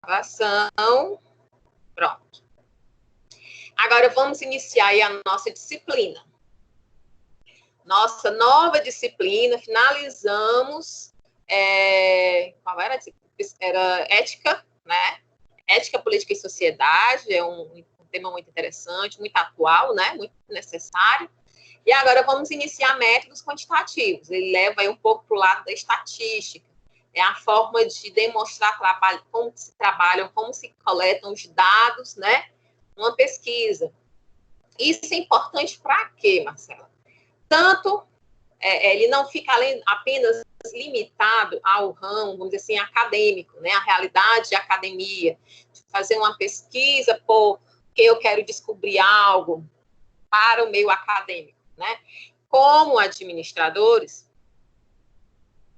gravação. Pronto. Agora vamos iniciar aí a nossa disciplina. Nossa nova disciplina, finalizamos. Qual era a disciplina? Era ética, né? Ética, política e sociedade, é um tema muito interessante, muito atual, né? Muito necessário. E agora vamos iniciar métodos quantitativos. Ele leva aí um pouco para o lado da estatística. É a forma de demonstrar como se trabalham, como se coletam os dados, né? Numa pesquisa. Isso é importante para quê, Marcela? Tanto, ele não fica apenas limitado ao ramo, vamos dizer assim, acadêmico, né? A realidade de academia, de fazer uma pesquisa porque eu quero descobrir algo para o meio acadêmico, né? Como administradores,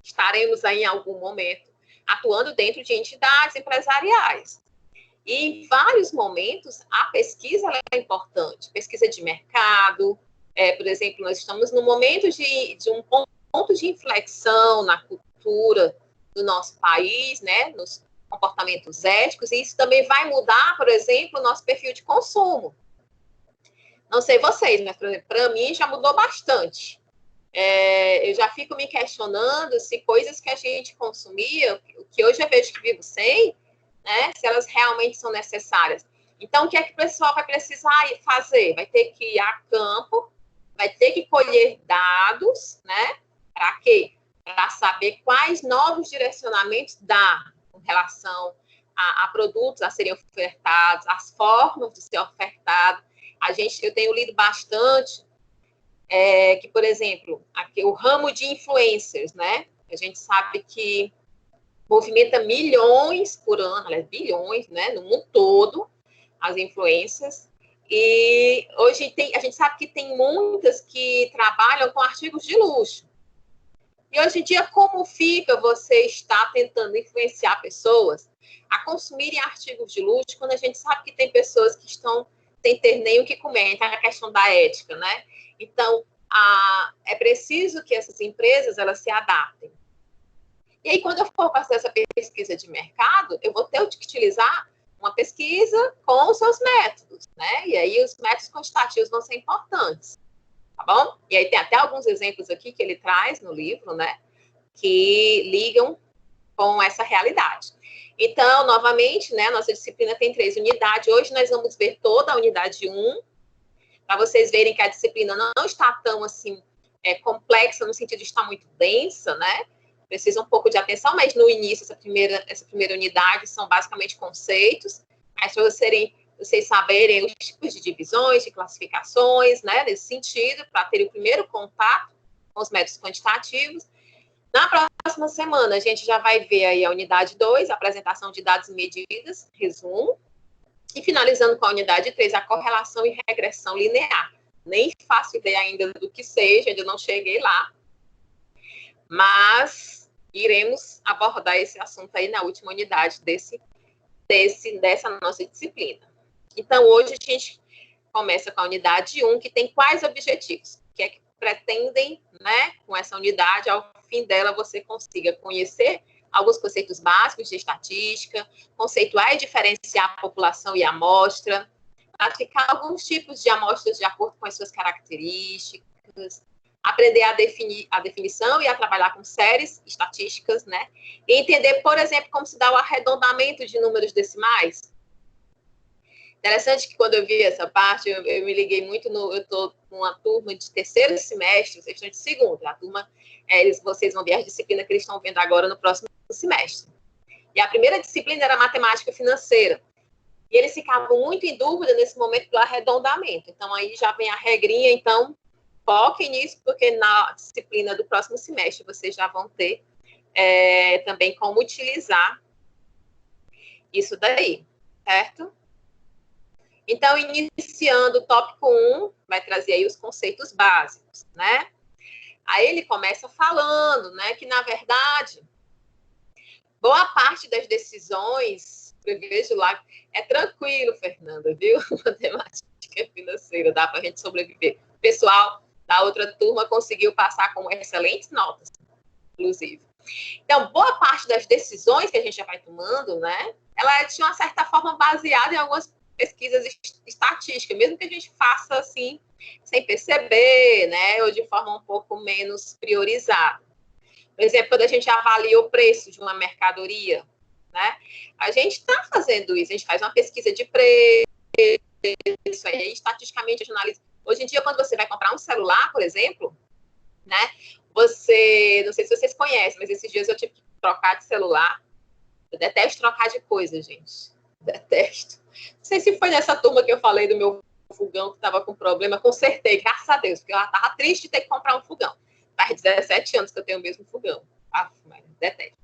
estaremos aí em algum momento atuando dentro de entidades empresariais. E em vários momentos, a pesquisa é importante. Pesquisa de mercado, por exemplo, nós estamos no momento de um ponto de inflexão na cultura do nosso país, né, nos comportamentos éticos, e isso também vai mudar, por exemplo, o nosso perfil de consumo. Não sei vocês, mas, por exemplo, para mim já mudou bastante. Eu já fico me questionando se coisas que a gente consumia, que hoje eu vejo que vivo sem, né, se elas realmente são necessárias. Então, o que é que o pessoal vai precisar fazer? Vai ter que ir a campo, vai ter que colher dados, né? Para quê? Para saber quais novos direcionamentos dá com relação a produtos a serem ofertados, as formas de ser ofertado. Eu tenho lido bastante que, por exemplo, aqui, o ramo de influencers, né? A gente sabe que movimenta milhões por ano, aliás, bilhões, né? No mundo todo, as influências. E hoje a gente sabe que tem muitas que trabalham com artigos de luxo. E hoje em dia, como fica você estar tentando influenciar pessoas a consumirem artigos de luxo, quando a gente sabe que tem pessoas que estão sem ter nem o que comer, então é a questão da ética, né? Então, é preciso que essas empresas elas se adaptem. E aí, quando eu for fazer essa pesquisa de mercado, eu vou ter que utilizar uma pesquisa com os seus métodos, né? E aí, os métodos quantitativos vão ser importantes, tá bom? E aí, tem até alguns exemplos aqui que ele traz no livro, né? Que ligam com essa realidade. Então, novamente, né? Nossa disciplina tem 3 unidades. Hoje, nós vamos ver toda a unidade 1, para vocês verem que a disciplina não está tão, assim, complexa, no sentido de estar muito densa, né? Precisa um pouco de atenção, mas no início, essa primeira unidade são basicamente conceitos, mas para vocês saberem os tipos de divisões, de classificações, né, nesse sentido, para terem o primeiro contato com os métodos quantitativos. Na próxima semana, a gente já vai ver aí a unidade 2, a apresentação de dados e medidas, resumo, e finalizando com a unidade 3, a correlação e regressão linear. Nem faço ideia ainda do que seja, ainda não cheguei lá, mas iremos abordar esse assunto aí na última unidade dessa nossa disciplina. Então, hoje a gente começa com a unidade 1, que tem quais objetivos? Que é que pretendem, né, com essa unidade, ao fim dela, você consiga conhecer alguns conceitos básicos de estatística, conceituar e diferenciar a população e a amostra, classificar alguns tipos de amostras de acordo com as suas características, aprender a definição e a trabalhar com séries estatísticas, né? E entender, por exemplo, como se dá o arredondamento de números decimais. Interessante que quando eu vi essa parte, eu me liguei muito eu estou com uma turma de terceiro semestre, vocês estão de segundo, a turma, vocês vão ver as disciplinas que eles estão vendo agora no próximo semestre. E a primeira disciplina era matemática financeira. E eles ficavam muito em dúvida nesse momento do arredondamento. Então, aí já vem a regrinha, então, foquem nisso, porque na disciplina do próximo semestre vocês já vão ter também como utilizar isso daí, certo? Então, iniciando o tópico 1, vai trazer aí os conceitos básicos, né? Aí ele começa falando, né, que, na verdade, boa parte das decisões, eu vejo lá, é tranquilo, Fernanda, viu? Matemática financeira, dá para a gente sobreviver. O pessoal da outra turma conseguiu passar com excelentes notas, inclusive. Então, boa parte das decisões que a gente já vai tomando, né, ela é, de uma certa forma, baseada em algumas pesquisas estatísticas, mesmo que a gente faça assim, sem perceber, né, ou de forma um pouco menos priorizada. Por exemplo, quando a gente avalia o preço de uma mercadoria, né, a gente está fazendo isso, a gente faz uma pesquisa de preço, aí estatisticamente a gente analisa. Hoje em dia, quando você vai comprar um celular, por exemplo, né, você, não sei se vocês conhecem, mas esses dias eu tive que trocar de celular. Eu detesto trocar de coisa, gente. Detesto. Não sei se foi nessa turma que eu falei do meu fogão que estava com problema. Consertei, graças a Deus, porque eu estava triste de ter que comprar um fogão. Faz 17 anos que eu tenho o mesmo fogão. Mas detesto.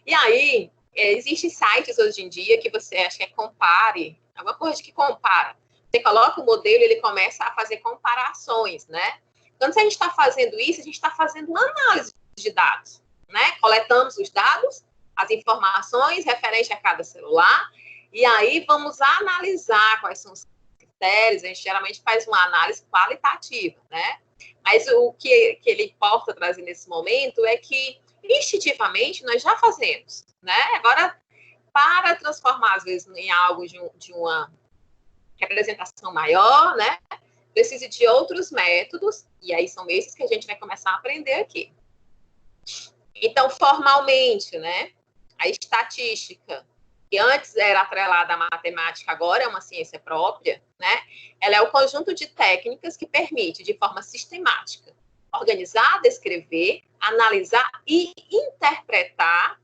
E aí, existem sites hoje em dia que você acha que é compare, alguma coisa que compara. Você coloca o modelo e ele começa a fazer comparações, né? Quando a gente está fazendo isso, a gente está fazendo uma análise de dados, né? Coletamos os dados, as informações referentes a cada celular, e aí vamos analisar quais são os critérios. A gente geralmente faz uma análise qualitativa, né? Mas o que ele importa trazer nesse momento é que, instintivamente, nós já fazemos, né? Agora, para transformar, às vezes, em algo de uma representação maior, né? Precisa de outros métodos, e aí são esses que a gente vai começar a aprender aqui. Então, formalmente, né? A estatística, que antes era atrelada à matemática, agora é uma ciência própria, né? Ela é o conjunto de técnicas que permite, de forma sistemática, organizar, descrever, analisar e interpretar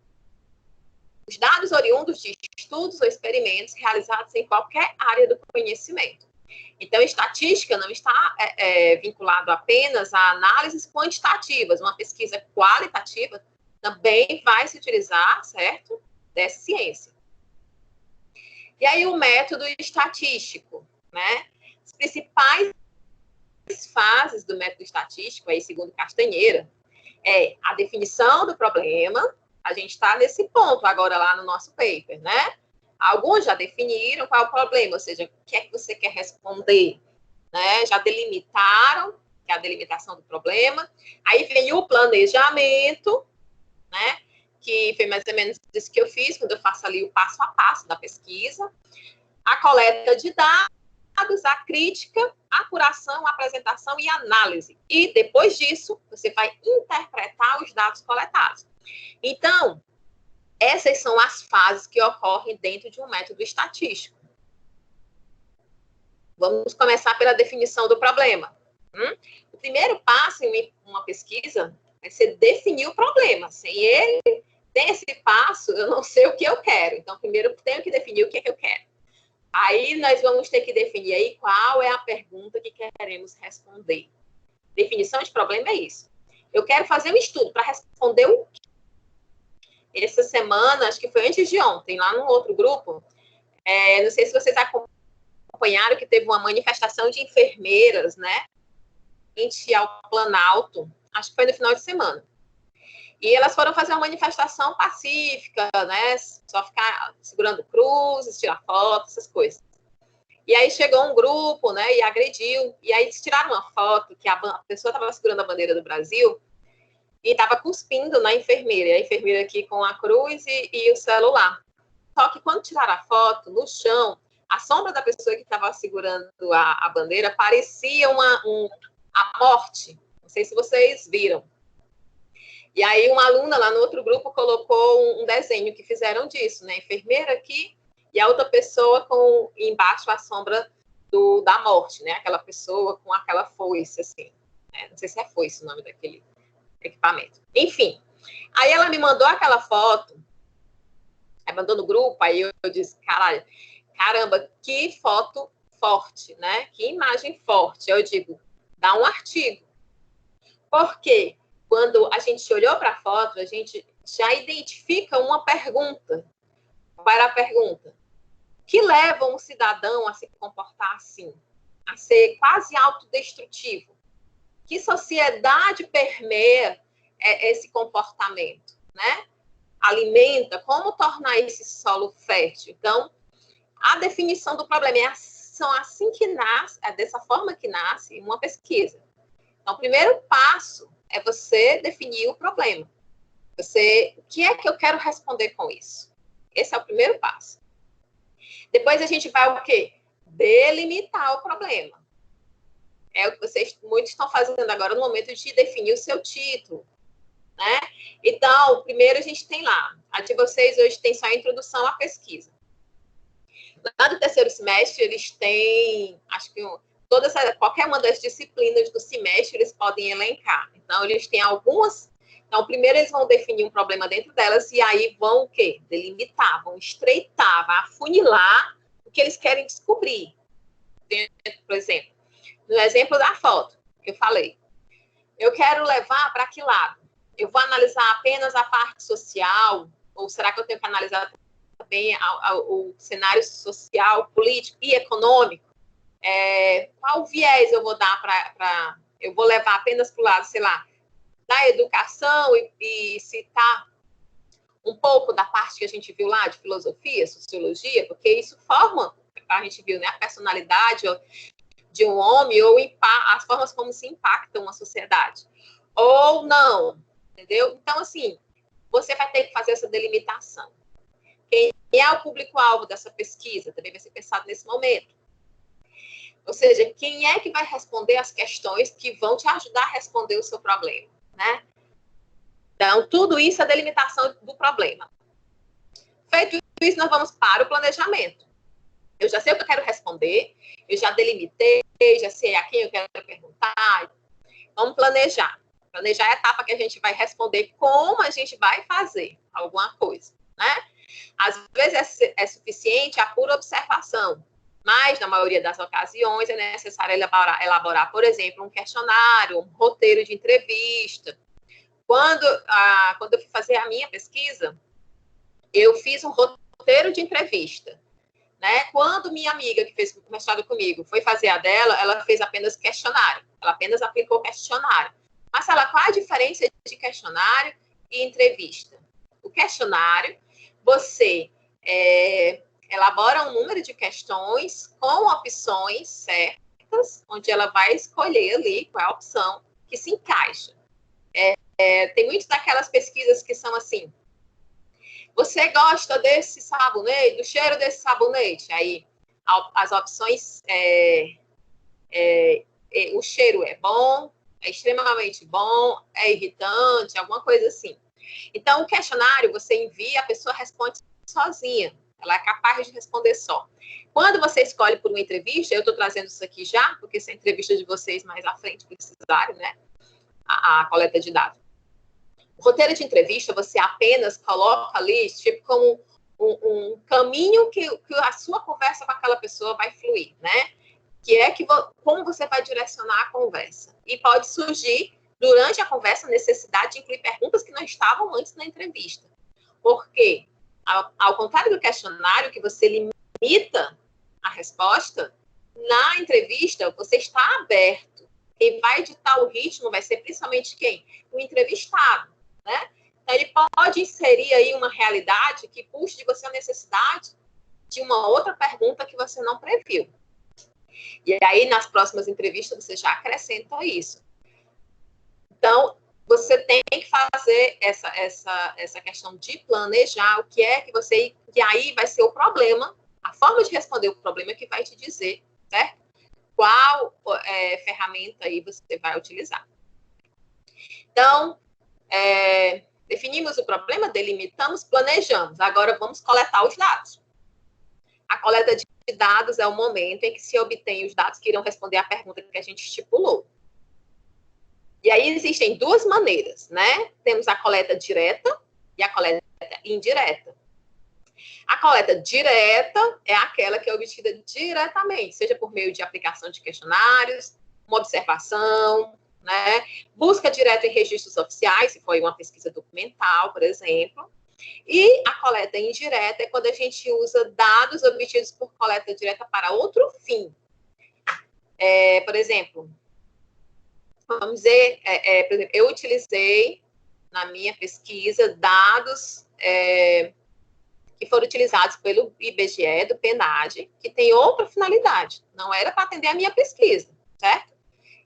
os dados oriundos de estudos ou experimentos realizados em qualquer área do conhecimento. Então, estatística não está vinculado apenas a análises quantitativas. Uma pesquisa qualitativa também vai se utilizar, certo, dessa ciência. E aí, o método estatístico, né? As principais fases do método estatístico, aí, segundo Castanheira, é a definição do problema. A gente está nesse ponto agora lá no nosso paper, né? Alguns já definiram qual é o problema, ou seja, o que é que você quer responder, né? Já delimitaram, que é a delimitação do problema. Aí vem o planejamento, né? Que foi mais ou menos isso que eu fiz, quando eu faço ali o passo a passo da pesquisa. A coleta de dados, a crítica, a apuração, a apresentação e a análise. E depois disso, você vai interpretar os dados coletados. Então, essas são as fases que ocorrem dentro de um método estatístico. Vamos começar pela definição do problema. O primeiro passo em uma pesquisa vai ser definir o problema. Sem esse passo, eu não sei o que eu quero. Então, primeiro, eu tenho que definir o que é que eu quero. Aí, nós vamos ter que definir aí qual é a pergunta que queremos responder. Definição de problema é isso. Eu quero fazer um estudo para responder o quê? Essa semana, acho que foi antes de ontem, lá no outro grupo, não sei se vocês acompanharam que teve uma manifestação de enfermeiras, né, frente ao Planalto, acho que foi no final de semana. E elas foram fazer uma manifestação pacífica, né, só ficar segurando cruzes, tirar fotos, essas coisas. E aí chegou um grupo, né, e agrediu, e aí tiraram uma foto que a pessoa estava segurando a bandeira do Brasil, e estava cuspindo na enfermeira, e a enfermeira aqui com a cruz e o celular. Só que quando tiraram a foto, no chão, a sombra da pessoa que estava segurando a bandeira parecia a morte. Não sei se vocês viram. E aí uma aluna lá no outro grupo colocou um desenho que fizeram disso, né? A enfermeira aqui e a outra pessoa com embaixo a sombra da morte, né? Aquela pessoa com aquela foice, assim. Não sei se é foice o nome daquele equipamento. Enfim, aí ela me mandou aquela foto, aí mandou no grupo, aí eu disse, caramba, que foto forte, né? Que imagem forte. Eu digo, dá um artigo. Porque quando a gente olhou para a foto, a gente já identifica uma pergunta. Qual era a pergunta? Que leva um cidadão a se comportar assim? A ser quase autodestrutivo? Que sociedade permeia esse comportamento, né? Alimenta, como tornar esse solo fértil? Então, a definição do problema são assim que nasce, é dessa forma que nasce uma pesquisa. Então, o primeiro passo é você definir o problema. O que é que eu quero responder com isso? Esse é o primeiro passo. Depois a gente vai o quê? Delimitar o problema. É o que vocês muitos estão fazendo agora no momento de definir o seu título, né? Então, primeiro a gente tem lá, a de vocês hoje tem só a introdução à pesquisa. Lá do terceiro semestre, eles têm, acho que qualquer uma das disciplinas do semestre, eles podem elencar. Então, eles têm algumas. Então, primeiro eles vão definir um problema dentro delas e aí vão o quê? Delimitar, vão estreitar, vão afunilar o que eles querem descobrir. Por exemplo, no exemplo da foto que eu falei, eu quero levar para que lado? Eu vou analisar apenas a parte social ou será que eu tenho que analisar também o cenário social, político e econômico? Qual viés eu vou dar eu vou levar apenas para o lado, sei lá, da educação e citar um pouco da parte que a gente viu lá de filosofia, sociologia, porque isso forma, a gente viu, né, a personalidade de um homem ou as formas como se impactam uma sociedade. Ou não, entendeu? Então, assim, você vai ter que fazer essa delimitação. Quem é o público-alvo dessa pesquisa? Também vai ser pensado nesse momento. Ou seja, quem é que vai responder as questões que vão te ajudar a responder o seu problema, né? Então, tudo isso é a delimitação do problema. Feito isso, nós vamos para o planejamento. Eu já sei o que eu quero responder, eu já delimitei, já sei a quem eu quero perguntar. Vamos planejar. Planejar é a etapa que a gente vai responder como a gente vai fazer alguma coisa, né? Às vezes é suficiente a pura observação, mas, na maioria das ocasiões, é necessário elaborar, por exemplo, um questionário, um roteiro de entrevista. Quando eu fui fazer a minha pesquisa, eu fiz um roteiro de entrevista, né? Quando minha amiga, que fez o mestrado comigo, foi fazer a dela, ela fez apenas questionário. Ela apenas aplicou questionário. Mas, qual a diferença de questionário e entrevista? O questionário, você elabora um número de questões com opções certas, onde ela vai escolher ali qual é a opção que se encaixa. Tem muitas daquelas pesquisas que são assim, você gosta desse sabonete, do cheiro desse sabonete? Aí, as opções, o cheiro é bom, é extremamente bom, é irritante, alguma coisa assim. Então, o questionário, você envia, a pessoa responde sozinha. Ela é capaz de responder só. Quando você escolhe por uma entrevista, eu estou trazendo isso aqui já, porque se a entrevista de vocês mais à frente precisarem, né? A coleta de dados. O roteiro de entrevista, você apenas coloca ali, tipo, como um caminho que a sua conversa com aquela pessoa vai fluir, né? Como você vai direcionar a conversa. E pode surgir, durante a conversa, a necessidade de incluir perguntas que não estavam antes na entrevista. Porque, ao contrário do questionário, que você limita a resposta, na entrevista, você está aberto. Quem vai ditar o ritmo vai ser principalmente quem? O entrevistado, né? Então, ele pode inserir aí uma realidade que puxe de você a necessidade de uma outra pergunta que você não previu. E aí, nas próximas entrevistas, você já acrescenta isso. Então, você tem que fazer essa questão de planejar o que é que você... E aí vai ser o problema, a forma de responder o problema que vai te dizer, certo? Qual ferramenta aí você vai utilizar. Então, definimos o problema, delimitamos, planejamos. Agora, vamos coletar os dados. A coleta de dados é o momento em que se obtém os dados que irão responder à pergunta que a gente estipulou. E aí existem duas maneiras, né? Temos a coleta direta e a coleta indireta. A coleta direta é aquela que é obtida diretamente, seja por meio de aplicação de questionários, uma observação, né? Busca direta em registros oficiais, se for uma pesquisa documental, por exemplo. E a coleta indireta é quando a gente usa dados obtidos por coleta direta para outro fim. Por exemplo, vamos dizer, por exemplo, eu utilizei na minha pesquisa dados que foram utilizados pelo IBGE, do PNAD, que tem outra finalidade, não era para atender a minha pesquisa, certo?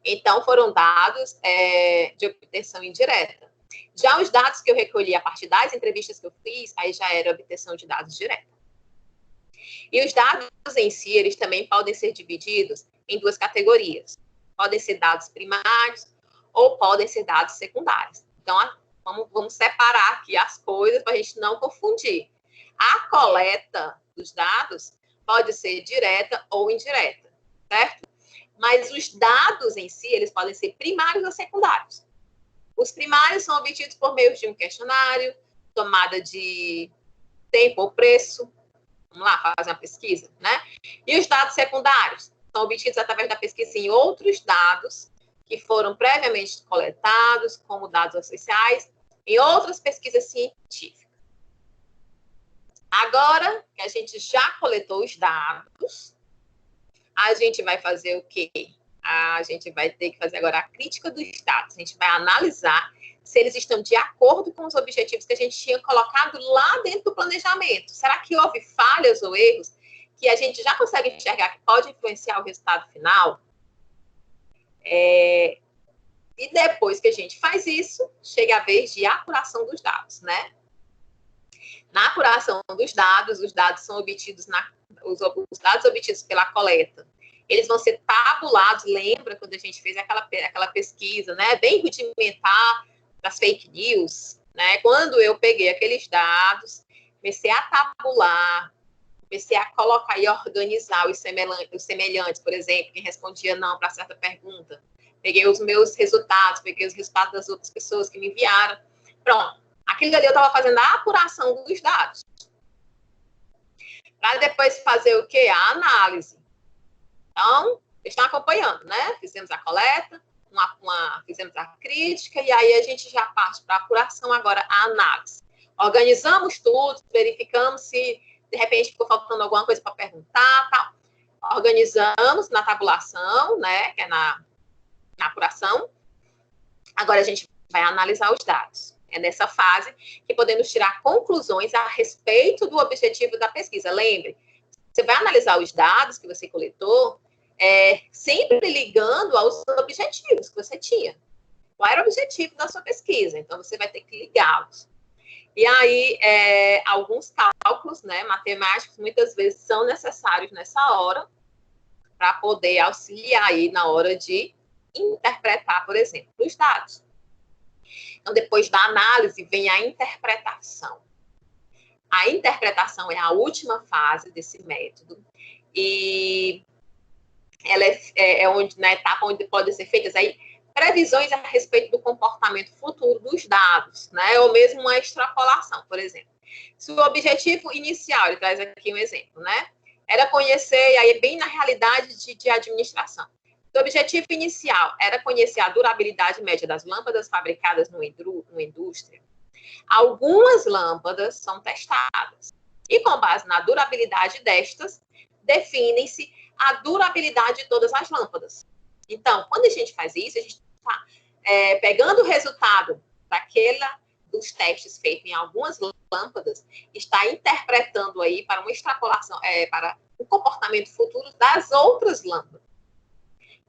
Então, foram dados de obtenção indireta. Já os dados que eu recolhi a partir das entrevistas que eu fiz, aí já era obtenção de dados direta. E os dados em si, eles também podem ser divididos em duas categorias. Podem ser dados primários ou podem ser dados secundários. Então, vamos separar aqui as coisas para a gente não confundir. A coleta dos dados pode ser direta ou indireta, certo? Mas os dados em si, eles podem ser primários ou secundários. Os primários são obtidos por meio de um questionário, tomada de tempo ou preço. Vamos lá, fazer uma pesquisa, né? E os dados secundários são obtidos através da pesquisa em outros dados que foram previamente coletados, como dados oficiais, em outras pesquisas científicas. Agora que a gente já coletou os dados, a gente vai fazer o quê? A gente vai ter que fazer agora a crítica dos dados. A gente vai analisar se eles estão de acordo com os objetivos que a gente tinha colocado lá dentro do planejamento. Será que houve falhas ou erros que a gente já consegue enxergar que pode influenciar o resultado final? E depois que a gente faz isso, chega a vez de apuração dos dados, né? Na apuração dos dados, os dados são obtidos, os dados obtidos pela coleta, eles vão ser tabulados. Lembra quando a gente fez aquela pesquisa, né, bem rudimentar das fake news, né? Quando eu peguei aqueles dados, comecei a tabular, comecei a colocar e organizar os semelhantes, por exemplo, quem respondia não para certa pergunta. Peguei os meus resultados, peguei os resultados das outras pessoas que me enviaram. Pronto. Aquilo ali eu estava fazendo a apuração dos dados. Para depois fazer o quê? A análise. Então, vocês estão acompanhando, né? Fizemos a coleta, fizemos a crítica, e aí a gente já parte para a apuração, agora a análise. Organizamos tudo, verificamos se, de repente, ficou faltando alguma coisa para perguntar, tal. Organizamos na tabulação, né? Que é na apuração. Agora a gente vai analisar os dados. É nessa fase que podemos tirar conclusões a respeito do objetivo da pesquisa. Lembre, você vai analisar os dados que você coletou, sempre ligando aos objetivos que você tinha. Qual era o objetivo da sua pesquisa? Então, você vai ter que ligá-los. E aí, alguns cálculos, né, matemáticos, muitas vezes são necessários nessa hora para poder auxiliar aí na hora de interpretar, por exemplo, os dados. Então, depois da análise, vem a interpretação. A interpretação é a última fase desse método. E ela é na etapa onde podem ser feitas aí previsões a respeito do comportamento futuro dos dados, né? Ou mesmo uma extrapolação, por exemplo. Se o objetivo inicial, ele traz aqui um exemplo, né? Era conhecer, aí bem na realidade de administração. O objetivo inicial era conhecer a durabilidade média das lâmpadas fabricadas numa indústria. Algumas lâmpadas são testadas. E com base na durabilidade destas, definem-se a durabilidade de todas as lâmpadas. Então, quando a gente faz isso, a gente está pegando o resultado dos testes feitos em algumas lâmpadas, está interpretando aí para uma extrapolação, para o comportamento futuro das outras lâmpadas.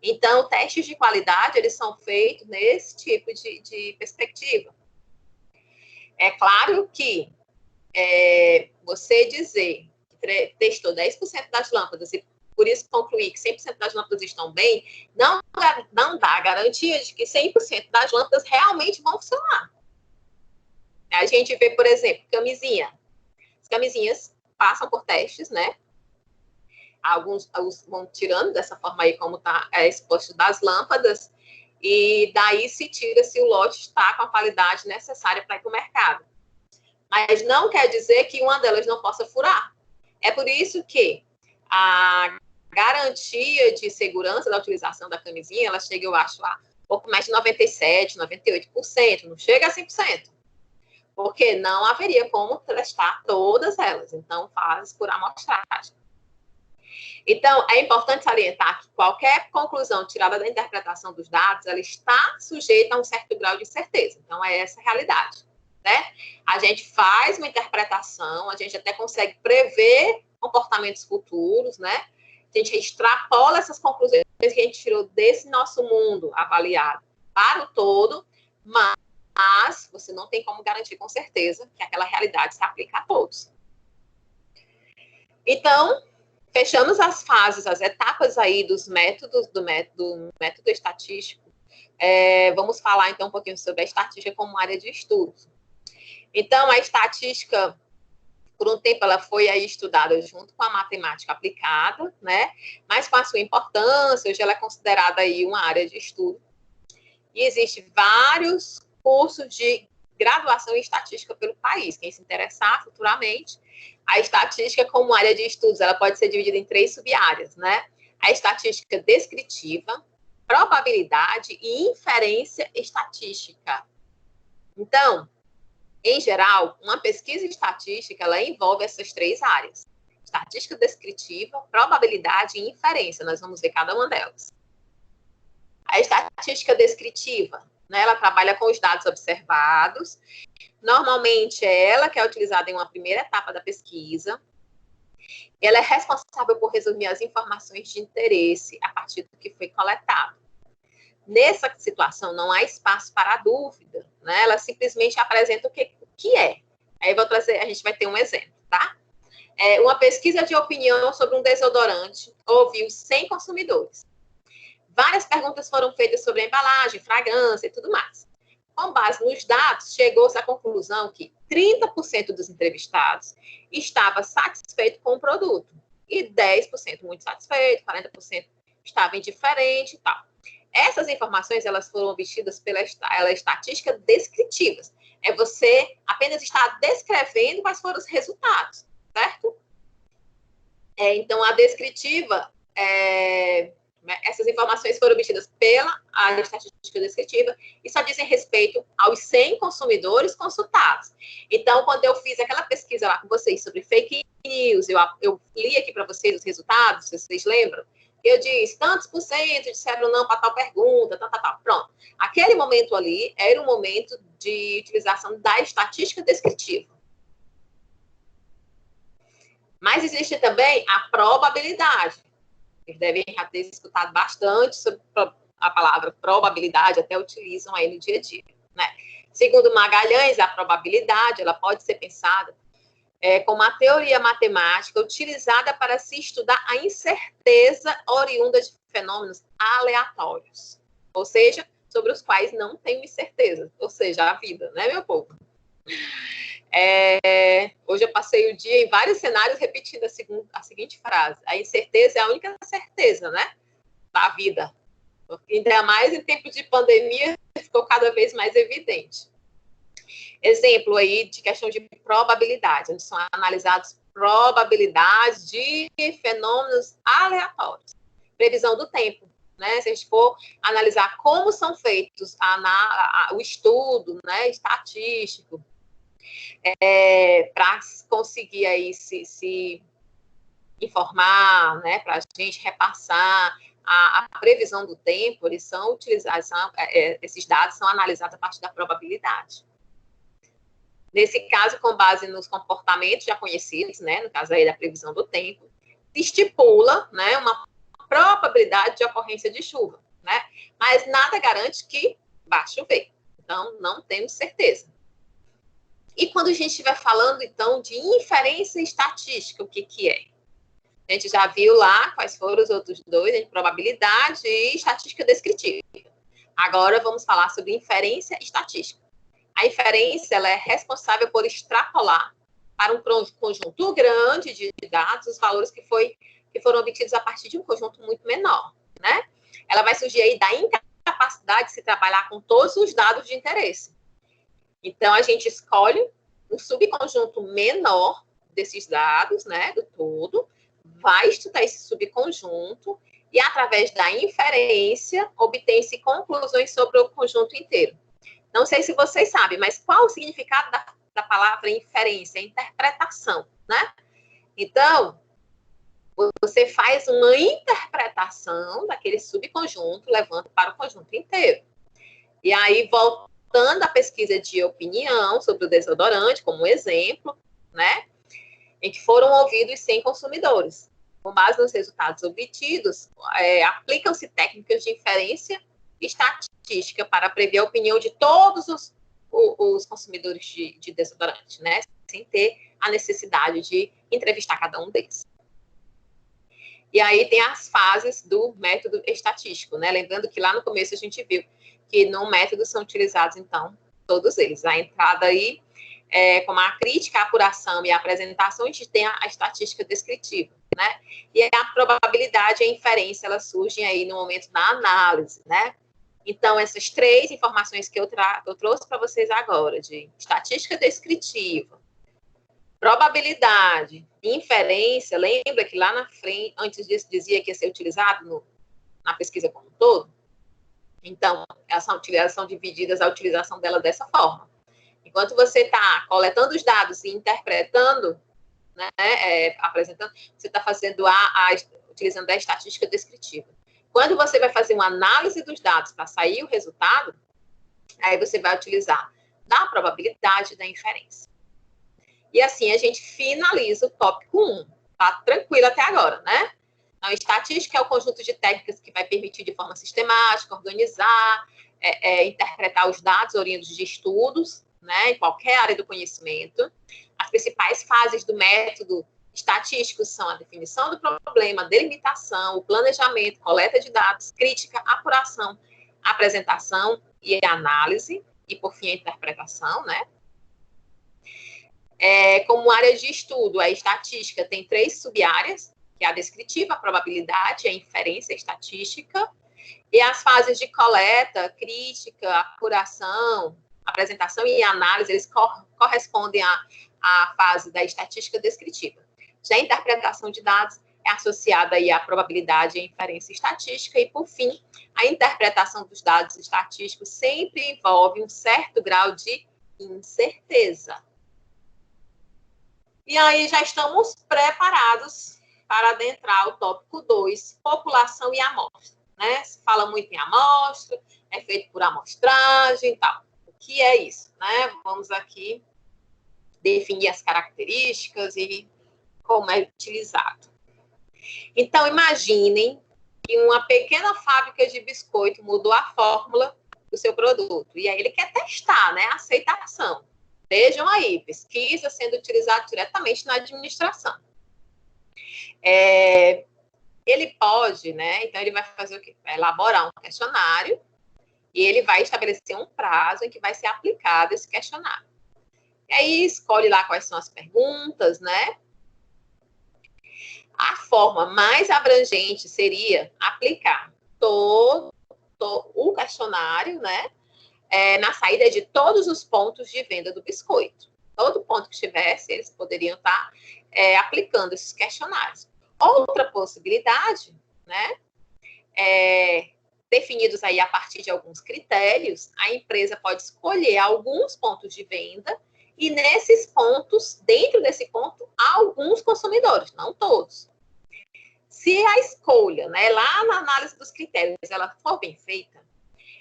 Então, testes de qualidade, eles são feitos nesse tipo de perspectiva. É claro que você dizer que testou 10% das lâmpadas e por isso concluir que 100% das lâmpadas estão bem, não dá garantia de que 100% das lâmpadas realmente vão funcionar. A gente vê, por exemplo, camisinha. As camisinhas passam por testes, né? Alguns vão tirando dessa forma aí, como está exposto das lâmpadas, e daí se tira se o lote está com a qualidade necessária para ir para o mercado. Mas não quer dizer que uma delas não possa furar. É por isso que a garantia de segurança da utilização da camisinha, ela chega, eu acho, a pouco mais de 97%, 98%, não chega a 100%. Porque não haveria como testar todas elas. Então, faz por amostragem. Então, é importante salientar que qualquer conclusão tirada da interpretação dos dados, ela está sujeita a um certo grau de incerteza. Então, é essa a realidade, né? A gente faz uma interpretação, a gente até consegue prever comportamentos futuros, né? A gente extrapola essas conclusões que a gente tirou desse nosso mundo avaliado para o todo, mas mas você não tem como garantir com certeza que aquela realidade se aplica a todos. Então, fechamos as fases, as etapas aí dos métodos, do método estatístico. Vamos falar, então, um pouquinho sobre a estatística como área de estudo. Então, a estatística, por um tempo, ela foi aí estudada junto com a matemática aplicada, né? Mas com a sua importância, hoje ela é considerada aí uma área de estudo. E existem vários cursos de graduação em estatística pelo país. Quem se interessar futuramente, a estatística como área de estudos, ela pode ser dividida em 3 sub-áreas, né? A estatística descritiva, probabilidade e inferência estatística. Então, em geral, uma pesquisa estatística, ela envolve essas 3 áreas. Estatística descritiva, probabilidade e inferência. Nós vamos ver cada uma delas. A estatística descritiva, né, ela trabalha com os dados observados. Normalmente, é ela que é utilizada em uma primeira etapa da pesquisa. Ela é responsável por resumir as informações de interesse a partir do que foi coletado. Nessa situação, não há espaço para a dúvida, né? Ela simplesmente apresenta o que é. Aí a gente vai ter um exemplo, tá? Uma pesquisa de opinião sobre um desodorante ouviu 100 consumidores. Várias perguntas foram feitas sobre a embalagem, fragrância e tudo mais. Com base nos dados, chegou-se à conclusão que 30% dos entrevistados estava satisfeito com o produto e 10% muito satisfeito, 40% estava indiferente e tal. Essas informações, elas foram obtidas pela estatística descritivas. É você apenas estar descrevendo quais foram os resultados, certo? Então, a descritiva, essas informações foram obtidas pela estatística descritiva e só dizem respeito aos 100 consumidores consultados. Então, quando eu fiz aquela pesquisa lá com vocês sobre fake news, eu li aqui para vocês os resultados, se vocês lembram, eu disse, tantos por cento disseram não para tal pergunta, tal. Pronto. Aquele momento ali era um momento de utilização da estatística descritiva. Mas existe também a probabilidade. Vocês devem já ter escutado bastante sobre a palavra probabilidade, até utilizam aí no dia a dia, né? Segundo Magalhães, a probabilidade, ela pode ser pensada como uma teoria matemática utilizada para se estudar a incerteza oriunda de fenômenos aleatórios, ou seja, sobre os quais não tenho certeza, ou seja, a vida, né, meu povo? Hoje eu passei o dia em vários cenários repetindo a seguinte frase: a incerteza é a única certeza, né, da vida. Ainda mais em tempos de pandemia, ficou cada vez mais evidente. Exemplo aí de questão de probabilidade, onde são analisados probabilidades de fenômenos aleatórios. Previsão do tempo, né? Se a gente for analisar como são feitos o estudo, né, estatístico, para conseguir aí se informar, né, para a gente repassar a previsão do tempo, eles são utilizados, esses dados são analisados a partir da probabilidade. Nesse caso, com base nos comportamentos já conhecidos, né, no caso aí da previsão do tempo, se estipula, né, uma probabilidade de ocorrência de chuva, né, mas nada garante que vá chover. Então, não temos certeza. E quando a gente estiver falando, então, de inferência estatística, o que é? A gente já viu lá quais foram os outros dois, de probabilidade e estatística descritiva. Agora, vamos falar sobre inferência estatística. A inferência, ela é responsável por extrapolar para um conjunto grande de dados os valores que foram obtidos a partir de um conjunto muito menor, né? Ela vai surgir aí da incapacidade de se trabalhar com todos os dados de interesse. Então, a gente escolhe um subconjunto menor desses dados, né, do todo, vai estudar esse subconjunto e, através da inferência, obtém-se conclusões sobre o conjunto inteiro. Não sei se vocês sabem, mas qual o significado da palavra inferência? Interpretação, né? Então, você faz uma interpretação daquele subconjunto, levando para o conjunto inteiro. E aí, voltando à pesquisa de opinião sobre o desodorante, como exemplo, né? Em que foram ouvidos 100 consumidores. Com base nos resultados obtidos, aplicam-se técnicas de inferência estatística para prever a opinião de todos os os consumidores de desodorante, né? Sem ter a necessidade de entrevistar cada um deles. E aí tem as fases do método estatístico, né? Lembrando que lá no começo a gente viu que no método são utilizados, então, todos eles. A entrada aí, como a crítica, a apuração e a apresentação, a gente tem a estatística descritiva, né? E a probabilidade e a inferência, elas surgem aí no momento da análise, né? Então, essas três informações que eu trouxe para vocês agora, de estatística descritiva, probabilidade e inferência, lembra que lá na frente, antes disso, dizia que ia ser utilizado na pesquisa como um todo? Então, elas são divididas, a utilização dela dessa forma. Enquanto você está coletando os dados e interpretando, né, apresentando, você está fazendo utilizando a estatística descritiva. Quando você vai fazer uma análise dos dados para sair o resultado, aí você vai utilizar da probabilidade e da inferência. E assim a gente finaliza o tópico 1. Tá tranquilo até agora, né? Então, estatística é o conjunto de técnicas que vai permitir de forma sistemática organizar, interpretar os dados oriundos de estudos, né, em qualquer área do conhecimento. As principais fases do método estatístico são a definição do problema, a delimitação, o planejamento, coleta de dados, crítica, apuração, apresentação e análise, e por fim a interpretação, né? Como área de estudo, a estatística tem 3 sub-áreas, que é a descritiva, a probabilidade, a inferência estatística, e as fases de coleta, crítica, apuração, apresentação e análise, eles correspondem à fase da estatística descritiva. Já a interpretação de dados é associada aí à probabilidade e à inferência estatística, e, por fim, a interpretação dos dados estatísticos sempre envolve um certo grau de incerteza. E aí já estamos preparados para adentrar o tópico 2, população e amostra. Né? Se fala muito em amostra, é feito por amostragem e tal. O que é isso? Né? Vamos aqui definir as características e como é utilizado. Então, imaginem que uma pequena fábrica de biscoito mudou a fórmula do seu produto. E aí ele quer testar, né? A aceitação. Vejam aí, pesquisa sendo utilizada diretamente na administração. Ele pode, né? Então, ele vai fazer o quê? Vai elaborar um questionário e ele vai estabelecer um prazo em que vai ser aplicado esse questionário. E aí, escolhe lá quais são as perguntas, né? A forma mais abrangente seria aplicar todo o questionário, né? Na saída de todos os pontos de venda do biscoito. Todo ponto que tivesse, eles poderiam estar aplicando esses questionários. Outra possibilidade, né? Definidos aí a partir de alguns critérios, a empresa pode escolher alguns pontos de venda e nesses pontos, dentro desse ponto, há alguns consumidores, não todos. Se a escolha, né, lá na análise dos critérios, ela for bem feita,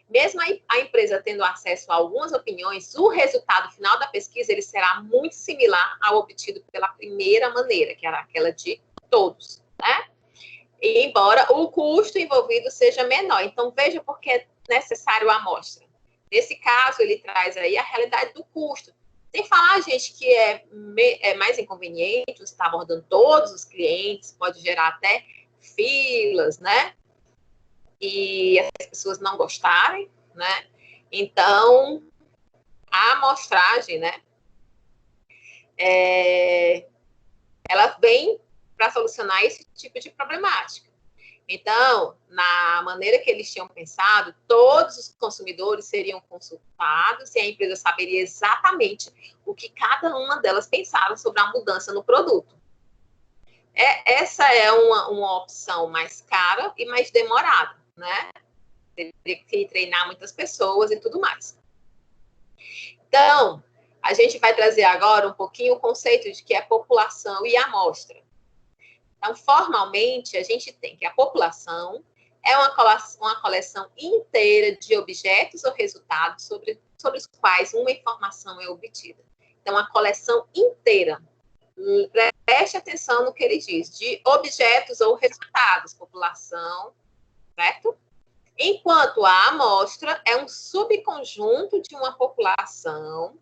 mesmo a empresa tendo acesso a algumas opiniões, o resultado final da pesquisa ele será muito similar ao obtido pela primeira maneira, que era aquela de todos, né? E embora o custo envolvido seja menor. Então, veja por que é necessário a amostra. Nesse caso, ele traz aí a realidade do custo. Sem falar, gente, que é mais inconveniente, você está abordando todos os clientes, pode gerar até filas, né? E as pessoas não gostarem, né? Então, a amostragem, né? Ela vem para solucionar esse tipo de problemática. Então, na maneira que eles tinham pensado, todos os consumidores seriam consultados e a empresa saberia exatamente o que cada uma delas pensava sobre a mudança no produto. Essa é uma opção mais cara e mais demorada, né? Teria que treinar muitas pessoas e tudo mais. Então, a gente vai trazer agora um pouquinho o conceito de que é população e amostra. Então, formalmente, a gente tem que a população é uma coleção inteira de objetos ou resultados sobre os quais uma informação é obtida. Então, a coleção inteira. Preste atenção no que ele diz, de objetos ou resultados, população, certo? enquanto a amostra é um subconjunto de uma população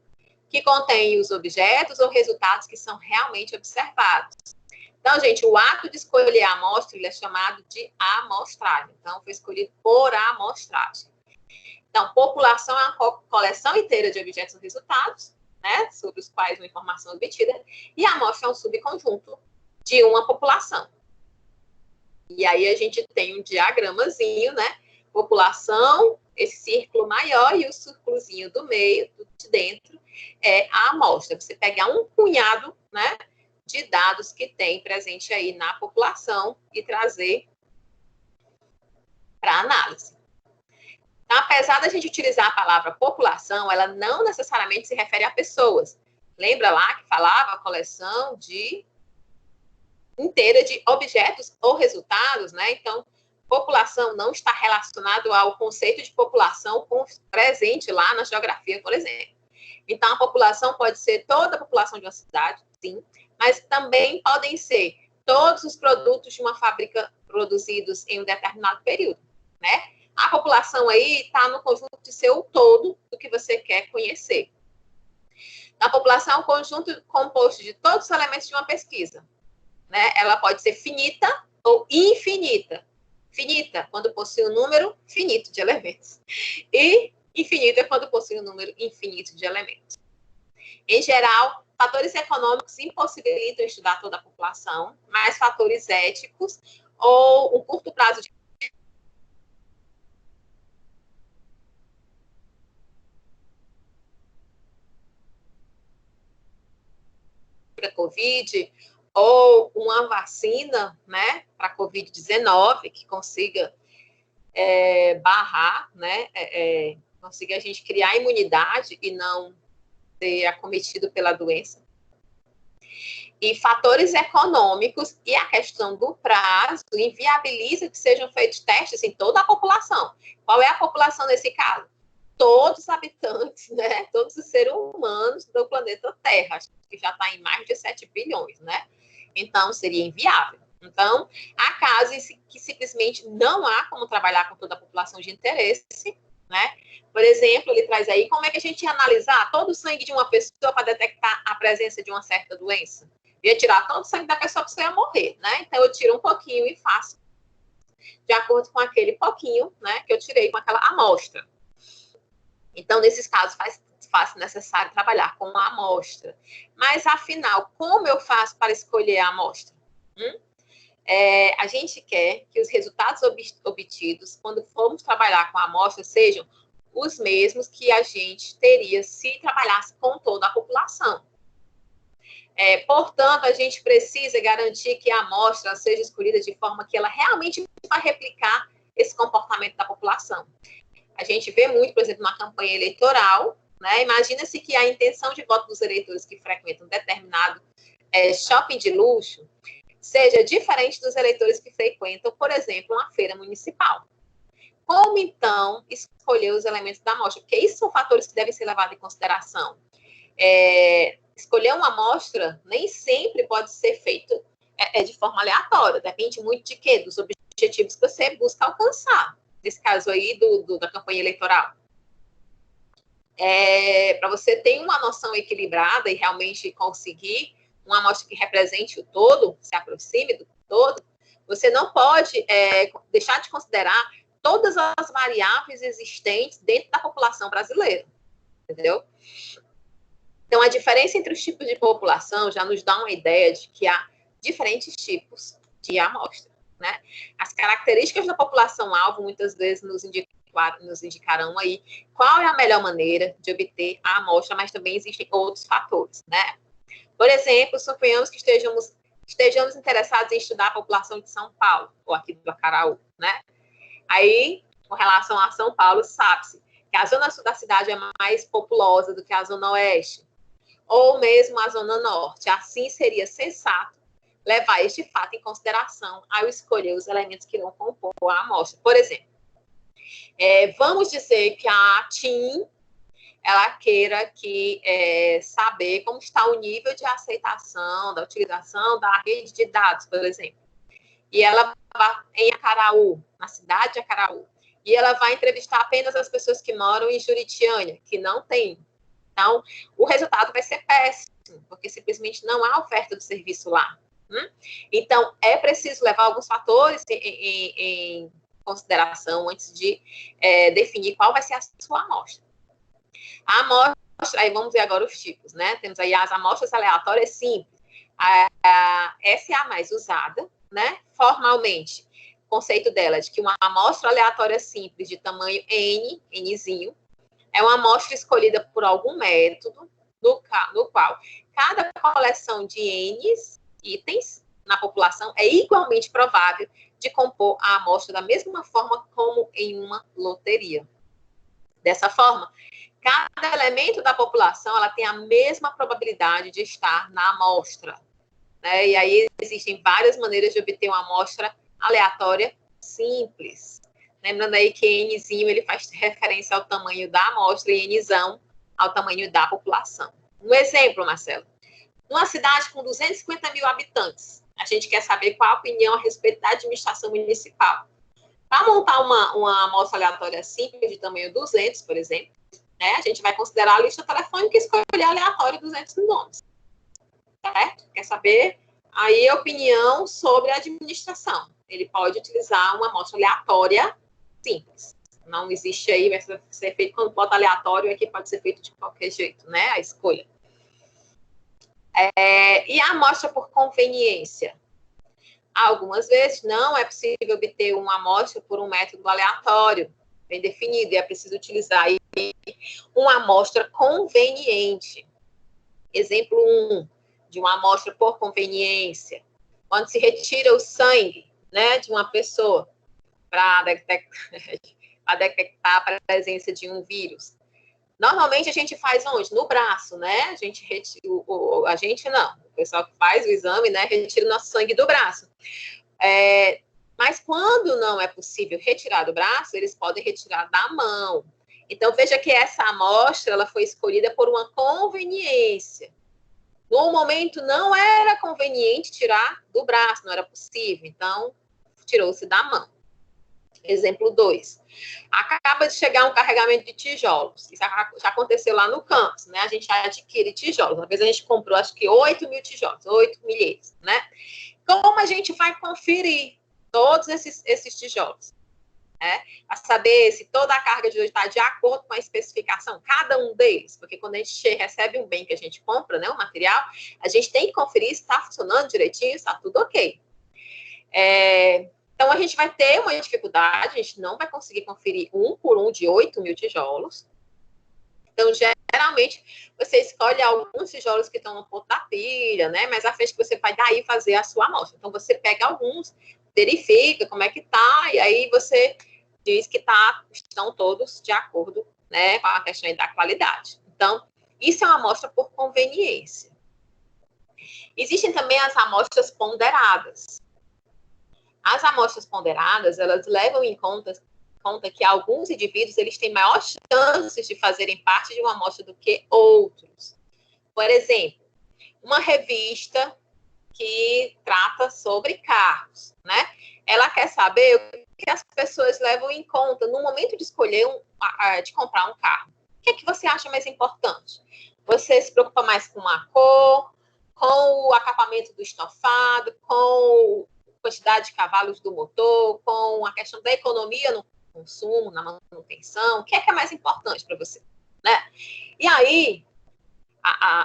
que contém os objetos ou resultados que são realmente observados. Então, gente, o ato de escolher a amostra ele é chamado de amostragem. Então, foi escolhido por amostragem. Então, população é uma coleção inteira de objetos ou resultados, né, sobre os quais uma informação é obtida, e a amostra é um subconjunto de uma população. E aí a gente tem um diagramazinho, né, população, esse círculo maior e o círculozinho do meio, de dentro, é a amostra. Você pega um punhado, né, de dados que tem presente aí na população e trazer para análise. Então, apesar da gente utilizar a palavra população, ela não necessariamente se refere a pessoas. Lembra lá que falava a coleção inteira de objetos ou resultados, né? Então, população não está relacionado ao conceito de população presente lá na geografia, por exemplo. Então, a população pode ser toda a população de uma cidade, sim, mas também podem ser todos os produtos de uma fábrica produzidos em um determinado período, né? A população aí está no conjunto de ser o todo do que você quer conhecer. A população é um conjunto composto de todos os elementos de uma pesquisa, né? Ela pode ser finita ou infinita. Finita, quando possui um número finito de elementos. E infinita, quando possui um número infinito de elementos. Em geral, fatores econômicos impossibilitam estudar toda a população, mas fatores éticos ou um curto prazo de para Covid, ou uma vacina, né, para Covid-19, que consiga barrar, né, consiga a gente criar imunidade e não ser acometido pela doença. E fatores econômicos e a questão do prazo inviabiliza que sejam feitos testes em toda a população. Qual é a população nesse caso? Todos os habitantes, né? Todos os seres humanos do planeta Terra, acho que já está em mais de 7 bilhões, né? Então, seria inviável. Então, há casos que simplesmente não há como trabalhar com toda a população de interesse, né? Por exemplo, ele traz aí como é que a gente ia analisar todo o sangue de uma pessoa para detectar a presença de uma certa doença. Ia tirar todo o sangue da pessoa que você ia morrer, né? Então, eu tiro um pouquinho e faço de acordo com aquele pouquinho, né, que eu tirei com aquela amostra. Então, nesses casos, faz necessário trabalhar com uma amostra. Mas, afinal, como eu faço para escolher a amostra? A gente quer que os resultados obtidos, quando formos trabalhar com a amostra, sejam os mesmos que a gente teria se trabalhasse com toda a população. Portanto, a gente precisa garantir que a amostra seja escolhida de forma que ela realmente vai replicar esse comportamento da população. A gente vê muito, por exemplo, na campanha eleitoral, né? Imagina-se que a intenção de voto dos eleitores que frequentam determinado shopping de luxo seja diferente dos eleitores que frequentam, por exemplo, uma feira municipal. Como, então, escolher os elementos da amostra? Porque isso são fatores que devem ser levados em consideração. Escolher uma amostra nem sempre pode ser feito de forma aleatória. Depende muito de quê? Dos objetivos que você busca alcançar. Nesse caso aí da campanha eleitoral. Para você ter uma noção equilibrada e realmente conseguir uma amostra que represente o todo, se aproxime do todo, você não pode deixar de considerar todas as variáveis existentes dentro da população brasileira, entendeu? Então, a diferença entre os tipos de população já nos dá uma ideia de que há diferentes tipos de amostra, né? As características da população-alvo muitas vezes nos indicarão aí qual é a melhor maneira de obter a amostra, mas também existem outros fatores, né? Por exemplo, suponhamos que estejamos interessados em estudar a população de São Paulo, ou aqui do Acaraú, né? Aí, com relação a São Paulo, sabe-se que a zona sul da cidade é mais populosa do que a zona oeste, ou mesmo a zona norte. Assim, seria sensato levar este fato em consideração ao escolher os elementos que irão compor a amostra. Por exemplo, vamos dizer que a TIM ela queira saber como está o nível de aceitação, da utilização da rede de dados, por exemplo. E ela vai em Acaraú, na cidade de Acaraú. e ela vai entrevistar apenas as pessoas que moram em Juritiânia, que não tem. Então, o resultado vai ser péssimo, porque simplesmente não há oferta do serviço lá. Então, é preciso levar alguns fatores em consideração antes de definir qual vai ser a sua amostra. A amostra, aí vamos ver agora os tipos, né? Temos aí as amostras aleatórias simples. Essa é a mais usada, né? Formalmente, o conceito dela é de que uma amostra aleatória simples de tamanho N, Nzinho, é uma amostra escolhida por algum método, no qual cada coleção de N's, itens, na população, é igualmente provável de compor a amostra da mesma forma como em uma loteria. Dessa forma, cada elemento da população ela tem a mesma probabilidade de estar na amostra. Né? E aí existem várias maneiras de obter uma amostra aleatória simples. Lembrando aí que Nzinho ele faz referência ao tamanho da amostra e Nzão ao tamanho da população. Um exemplo, Marcelo. Numa cidade com 250 mil habitantes, a gente quer saber qual a opinião a respeito da administração municipal. Para montar uma amostra aleatória simples de tamanho 200, por exemplo, né, a gente vai considerar a lista telefônica e escolher aleatório 200 nomes. Certo? Quer saber aí a opinião sobre a administração. Ele pode utilizar uma amostra aleatória simples. Não existe aí, vai ser feito quando bota aleatório, aqui pode ser feito de qualquer jeito, né? A escolha. E a amostra por conveniência? Algumas vezes não é possível obter uma amostra por um método aleatório, bem definido, e é preciso utilizar aí uma amostra conveniente. Exemplo 1 de uma amostra por conveniência, quando se retira o sangue, né, de uma pessoa para detectar a presença de um vírus. Normalmente a gente faz onde? No braço, né? A gente não, o pessoal que faz o exame, né, retira o nosso sangue do braço. Mas quando não é possível retirar do braço, eles podem retirar da mão. Então, veja que essa amostra ela foi escolhida por uma conveniência. No momento, não era conveniente tirar do braço, não era possível. Então, tirou-se da mão. Exemplo 2. Acaba de chegar um carregamento de tijolos. Isso já aconteceu lá no campus, né? A gente adquire tijolos. Uma vez a gente comprou, acho que 8 mil tijolos, 8 milheiros, né? Como a gente vai conferir todos esses tijolos? Para saber se toda a carga de hoje está de acordo com a especificação, cada um deles, porque quando a gente recebe um bem que a gente compra, né, um material, a gente tem que conferir se está funcionando direitinho, se está tudo ok. Então, a gente vai ter uma dificuldade, a gente não vai conseguir conferir um por um de 8 mil tijolos. Então, geralmente, você escolhe alguns tijolos que estão no ponto da pilha, né? Mas à frente que você vai daí fazer a sua amostra. Então, você pega alguns, verifica como é que tá, e aí você diz que estão todos de acordo, né, com a questão da qualidade. Então, isso é uma amostra por conveniência. Existem também as amostras ponderadas. As amostras ponderadas, elas levam em conta que alguns indivíduos eles têm maior chances de fazerem parte de uma amostra do que outros. Por exemplo, uma revista que trata sobre carros, né? Ela quer saber o que as pessoas levam em conta no momento de escolher, de comprar um carro. O que é que você acha mais importante? Você se preocupa mais com a cor, com o acabamento do estofado, com a quantidade de cavalos do motor, com a questão da economia no consumo, na manutenção? O que é mais importante para você? Né? E aí,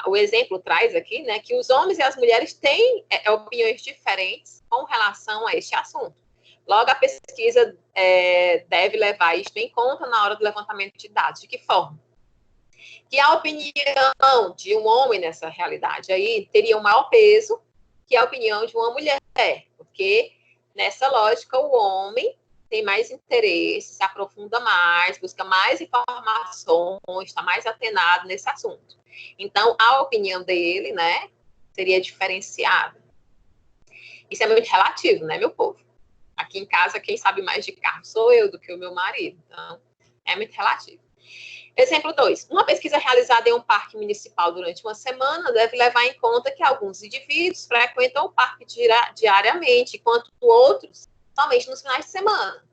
o exemplo traz aqui, né, que os homens e as mulheres têm opiniões diferentes com relação a este assunto. Logo, a pesquisa deve levar isto em conta na hora do levantamento de dados. De que forma? Que a opinião de um homem nessa realidade aí teria um maior peso que a opinião de uma mulher, porque nessa lógica o homem tem mais interesse, se aprofunda mais, busca mais informações, está mais atenado nesse assunto. Então, a opinião dele, né, seria diferenciada. Isso é muito relativo, né, meu povo? Aqui em casa, quem sabe mais de carro sou eu do que o meu marido. Então, é muito relativo. Exemplo 2. Uma pesquisa realizada em um parque municipal durante uma semana deve levar em conta que alguns indivíduos frequentam o parque diariamente, enquanto outros somente nos finais de semana.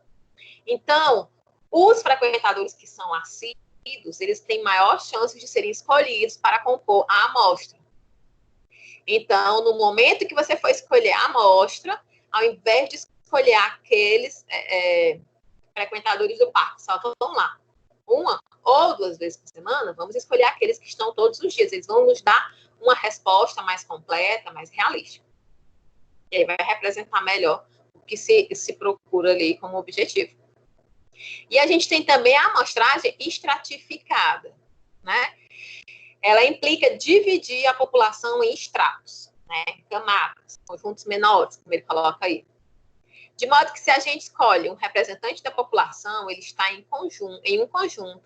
Então, Os frequentadores que são assíduos, eles têm maior chance de serem escolhidos para compor a amostra. Então, no momento que você for escolher a amostra, ao invés de escolher aqueles frequentadores do parque, só vão lá uma ou 2 vezes por semana, vamos escolher aqueles que estão todos os dias. Eles vão nos dar uma resposta mais completa, mais realística. E aí vai representar melhor o que se procura ali como objetivo. E a gente tem também a amostragem estratificada, né? Ela implica dividir a população em estratos, né? Camadas, conjuntos menores, como ele coloca aí. De modo que se a gente escolhe um representante da população, ele está em um conjunto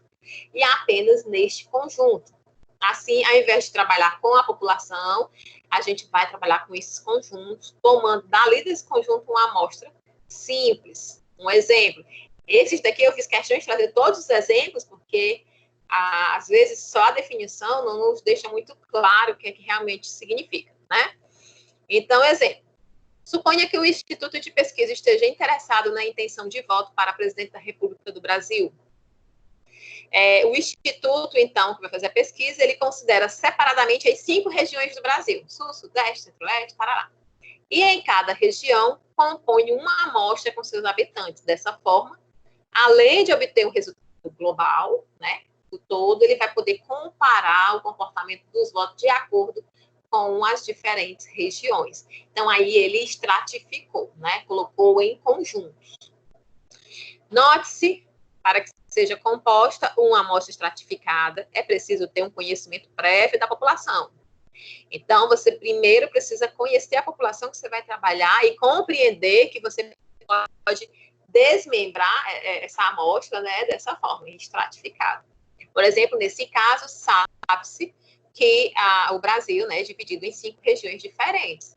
e apenas neste conjunto. Assim, ao invés de trabalhar com a população, a gente vai trabalhar com esses conjuntos, tomando dali desse conjunto uma amostra simples. Um exemplo. Esses daqui eu fiz questão de trazer todos os exemplos, porque às vezes só a definição não nos deixa muito claro o que é que realmente significa, né? Então, exemplo. Suponha que o Instituto de Pesquisa esteja interessado na intenção de voto para presidente da República do Brasil. O Instituto, então, que vai fazer a pesquisa, ele considera separadamente as 5 regiões do Brasil: Sul, Sudeste, Centro-Oeste, Parará. E em cada região compõe uma amostra com seus habitantes. Dessa forma, além de obter um resultado global, né, do todo, ele vai poder comparar o comportamento dos votos de acordo com as diferentes regiões. Então, aí ele estratificou, né? Colocou em conjuntos. Note-se, para que seja composta uma amostra estratificada, é preciso ter um conhecimento prévio da população. Então, você primeiro precisa conhecer a população que você vai trabalhar e compreender que você pode desmembrar essa amostra, né, dessa forma, estratificada. Por exemplo, nesse caso, sabe-se que o Brasil, né, é dividido em 5 regiões diferentes.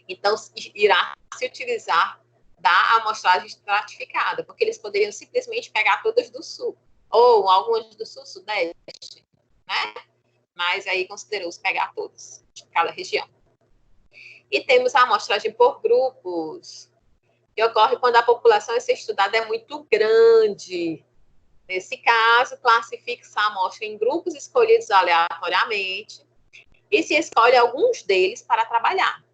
Então, irá se utilizar da amostragem estratificada, porque eles poderiam simplesmente pegar todas do Sul, ou algumas do Sul, Sudeste, né? Mas aí considerou-se pegar todas, de cada região. E temos a amostragem por grupos, que ocorre quando a população a ser estudada é muito grande. Nesse caso, classifica-se a amostra em grupos escolhidos aleatoriamente e se escolhe alguns deles para trabalhar.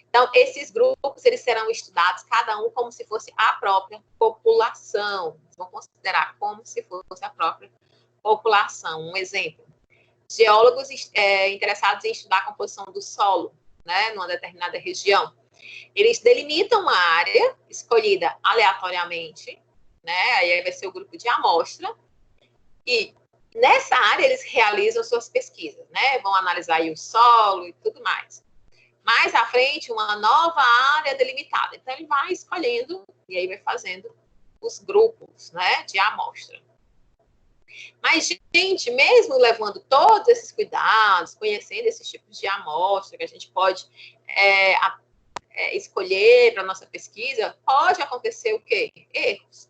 Então, esses grupos eles serão estudados, cada um como se fosse a própria população. Eles vão considerar como se fosse a própria população. Um exemplo, geólogos interessados em estudar a composição do solo, né, numa determinada região. Eles delimitam uma área escolhida aleatoriamente, né? Aí vai ser o grupo de amostra. E nessa área eles realizam suas pesquisas, né? Vão analisar aí o solo e tudo mais. Mais à frente, uma nova área delimitada. Então, ele vai escolhendo e aí vai fazendo os grupos, né, de amostra. Mas, gente, mesmo levando todos esses cuidados, conhecendo esses tipos de amostra que a gente pode escolher para a nossa pesquisa, pode acontecer o quê? Erros.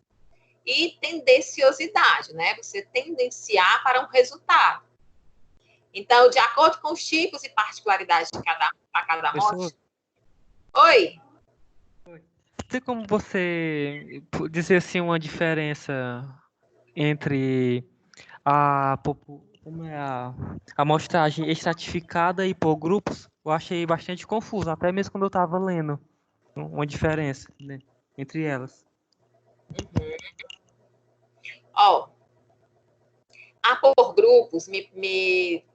E tendenciosidade, né? Você tendenciar para um resultado. Então, de acordo com os tipos e particularidades de cada amostra... Oi? Tem como você dizer assim uma diferença entre a amostragem estratificada e por grupos? Eu achei bastante confuso, até mesmo quando eu estava lendo uma diferença, né, entre elas. Ó, a por grupos me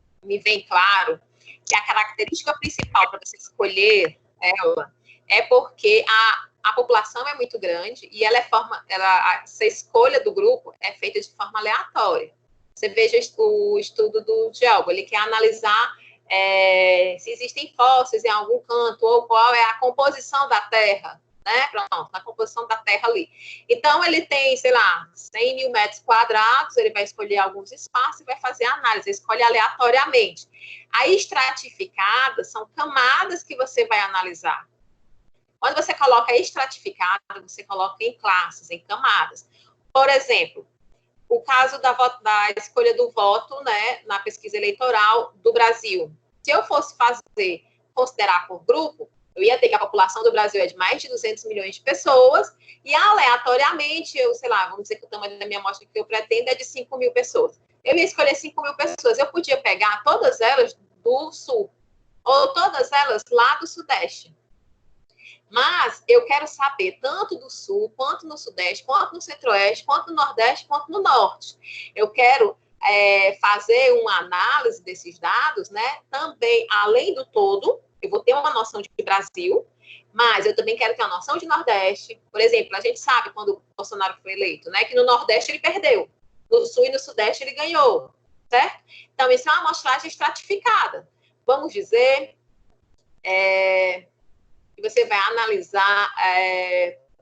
vem claro que a característica principal para você escolher ela é porque a população é muito grande e essa escolha do grupo é feita de forma aleatória. Você veja o estudo do geólogo, ele quer analisar se existem fósseis em algum canto ou qual é a composição da Terra, né? Pronto, a composição da Terra ali. Então, ele tem, sei lá, 100 mil metros quadrados, ele vai escolher alguns espaços e vai fazer a análise, escolhe aleatoriamente. A estratificada são camadas que você vai analisar. Quando você coloca estratificada, você coloca em classes, em camadas. Por exemplo, o caso da escolha do voto, né, na pesquisa eleitoral do Brasil. Se eu fosse considerar por grupo, Eu ia ter que a população do Brasil é de mais de 200 milhões de pessoas, e aleatoriamente, eu, sei lá, vamos dizer que o tamanho da minha amostra que eu pretendo é de 5 mil pessoas. Eu ia escolher 5 mil pessoas. Eu podia pegar todas elas do Sul, ou todas elas lá do Sudeste. Mas eu quero saber tanto do Sul, quanto no Sudeste, quanto no Centro-Oeste, quanto no Nordeste, quanto no Norte. Eu quero fazer uma análise desses dados, né? Também, além do todo, eu vou ter uma noção de Brasil, mas eu também quero ter uma noção de Nordeste. Por exemplo, a gente sabe, quando o Bolsonaro foi eleito, né, que no Nordeste ele perdeu, no Sul e no Sudeste ele ganhou, certo? Então, isso é uma amostragem estratificada. Vamos dizer que você vai analisar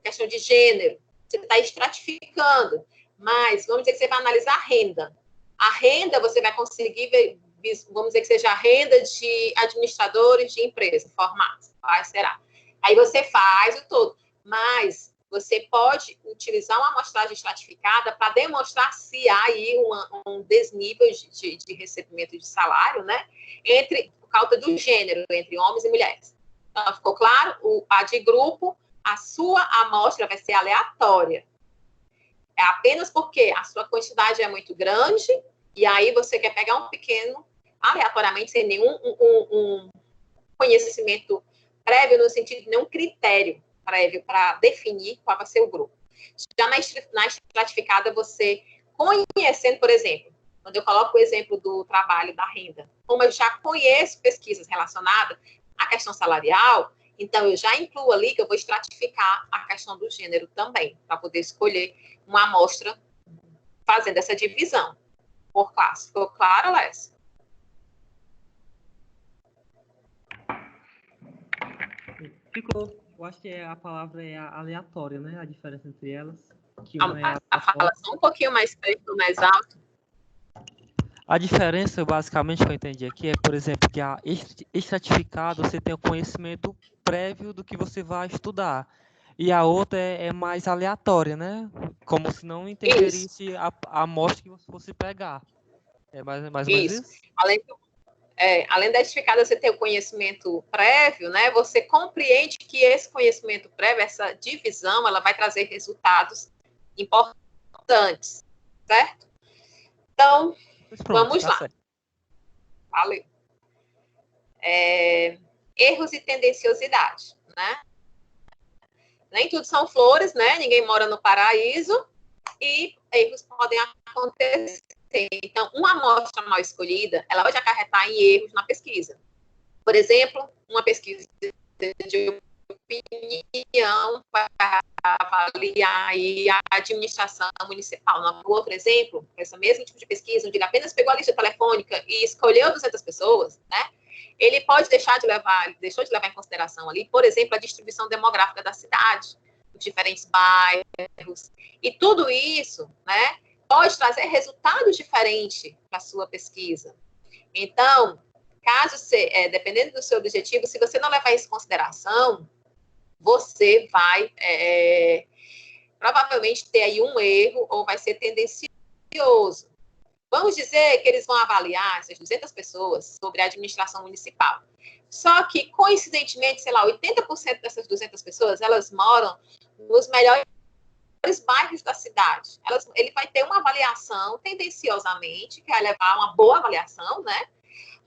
questão de gênero, você está estratificando, mas vamos dizer que você vai analisar a renda. A renda você vai conseguir ver, vamos dizer que seja a renda de administradores de empresa formados. Será? Aí você faz o todo. Mas você pode utilizar uma amostragem estratificada para demonstrar se há aí um desnível de recebimento de salário, né? Por causa do gênero, entre homens e mulheres. Então, ficou claro? A de grupo, a sua amostra vai ser aleatória. É apenas porque a sua quantidade é muito grande e aí você quer pegar um pequeno, aleatoriamente, sem nenhum conhecimento prévio, no sentido de nenhum critério prévio para definir qual vai ser o grupo. Já na estratificada, você conhecendo, por exemplo, quando eu coloco o exemplo do trabalho da renda, como eu já conheço pesquisas relacionadas à questão salarial, então eu já incluo ali que eu vou estratificar a questão do gênero também, para poder escolher uma amostra fazendo essa divisão por classe. Ficou claro, Lécio? Ficou. Eu acho que a palavra é aleatória, né? A diferença entre elas. Que a fala só um pouquinho mais perto, mais alto. A diferença, basicamente, que eu entendi aqui é, por exemplo, que a estratificada você tem o conhecimento prévio do que você vai estudar. E a outra é mais aleatória, né? Como se não interferisse a amostra que você fosse pegar. É mais ou menos isso? Além da estratificada você ter o conhecimento prévio, né? Você compreende que esse conhecimento prévio, essa divisão, ela vai trazer resultados importantes, certo? Então, vamos lá. Certo. Valeu. Erros e tendenciosidade, né? Nem tudo são flores, né? Ninguém mora no paraíso e erros podem acontecer. Então, uma amostra mal escolhida, ela pode acarretar em erros na pesquisa. Por exemplo, uma pesquisa de opinião para avaliar aí a administração municipal. No outro exemplo, esse mesmo tipo de pesquisa, onde ele apenas pegou a lista telefônica e escolheu 200 pessoas, né? Ele pode deixou de levar em consideração ali, por exemplo, a distribuição demográfica da cidade, os diferentes bairros, e tudo isso, né, pode trazer resultados diferentes para a sua pesquisa. Então, dependendo do seu objetivo, se você não levar isso em consideração, você vai provavelmente ter aí um erro ou vai ser tendencioso. Vamos dizer que eles vão avaliar essas 200 pessoas sobre a administração municipal. Só que, coincidentemente, sei lá, 80% dessas 200 pessoas, elas moram nos melhores bairros da cidade. Ele vai ter uma avaliação, tendenciosamente, que vai levar a uma boa avaliação, né?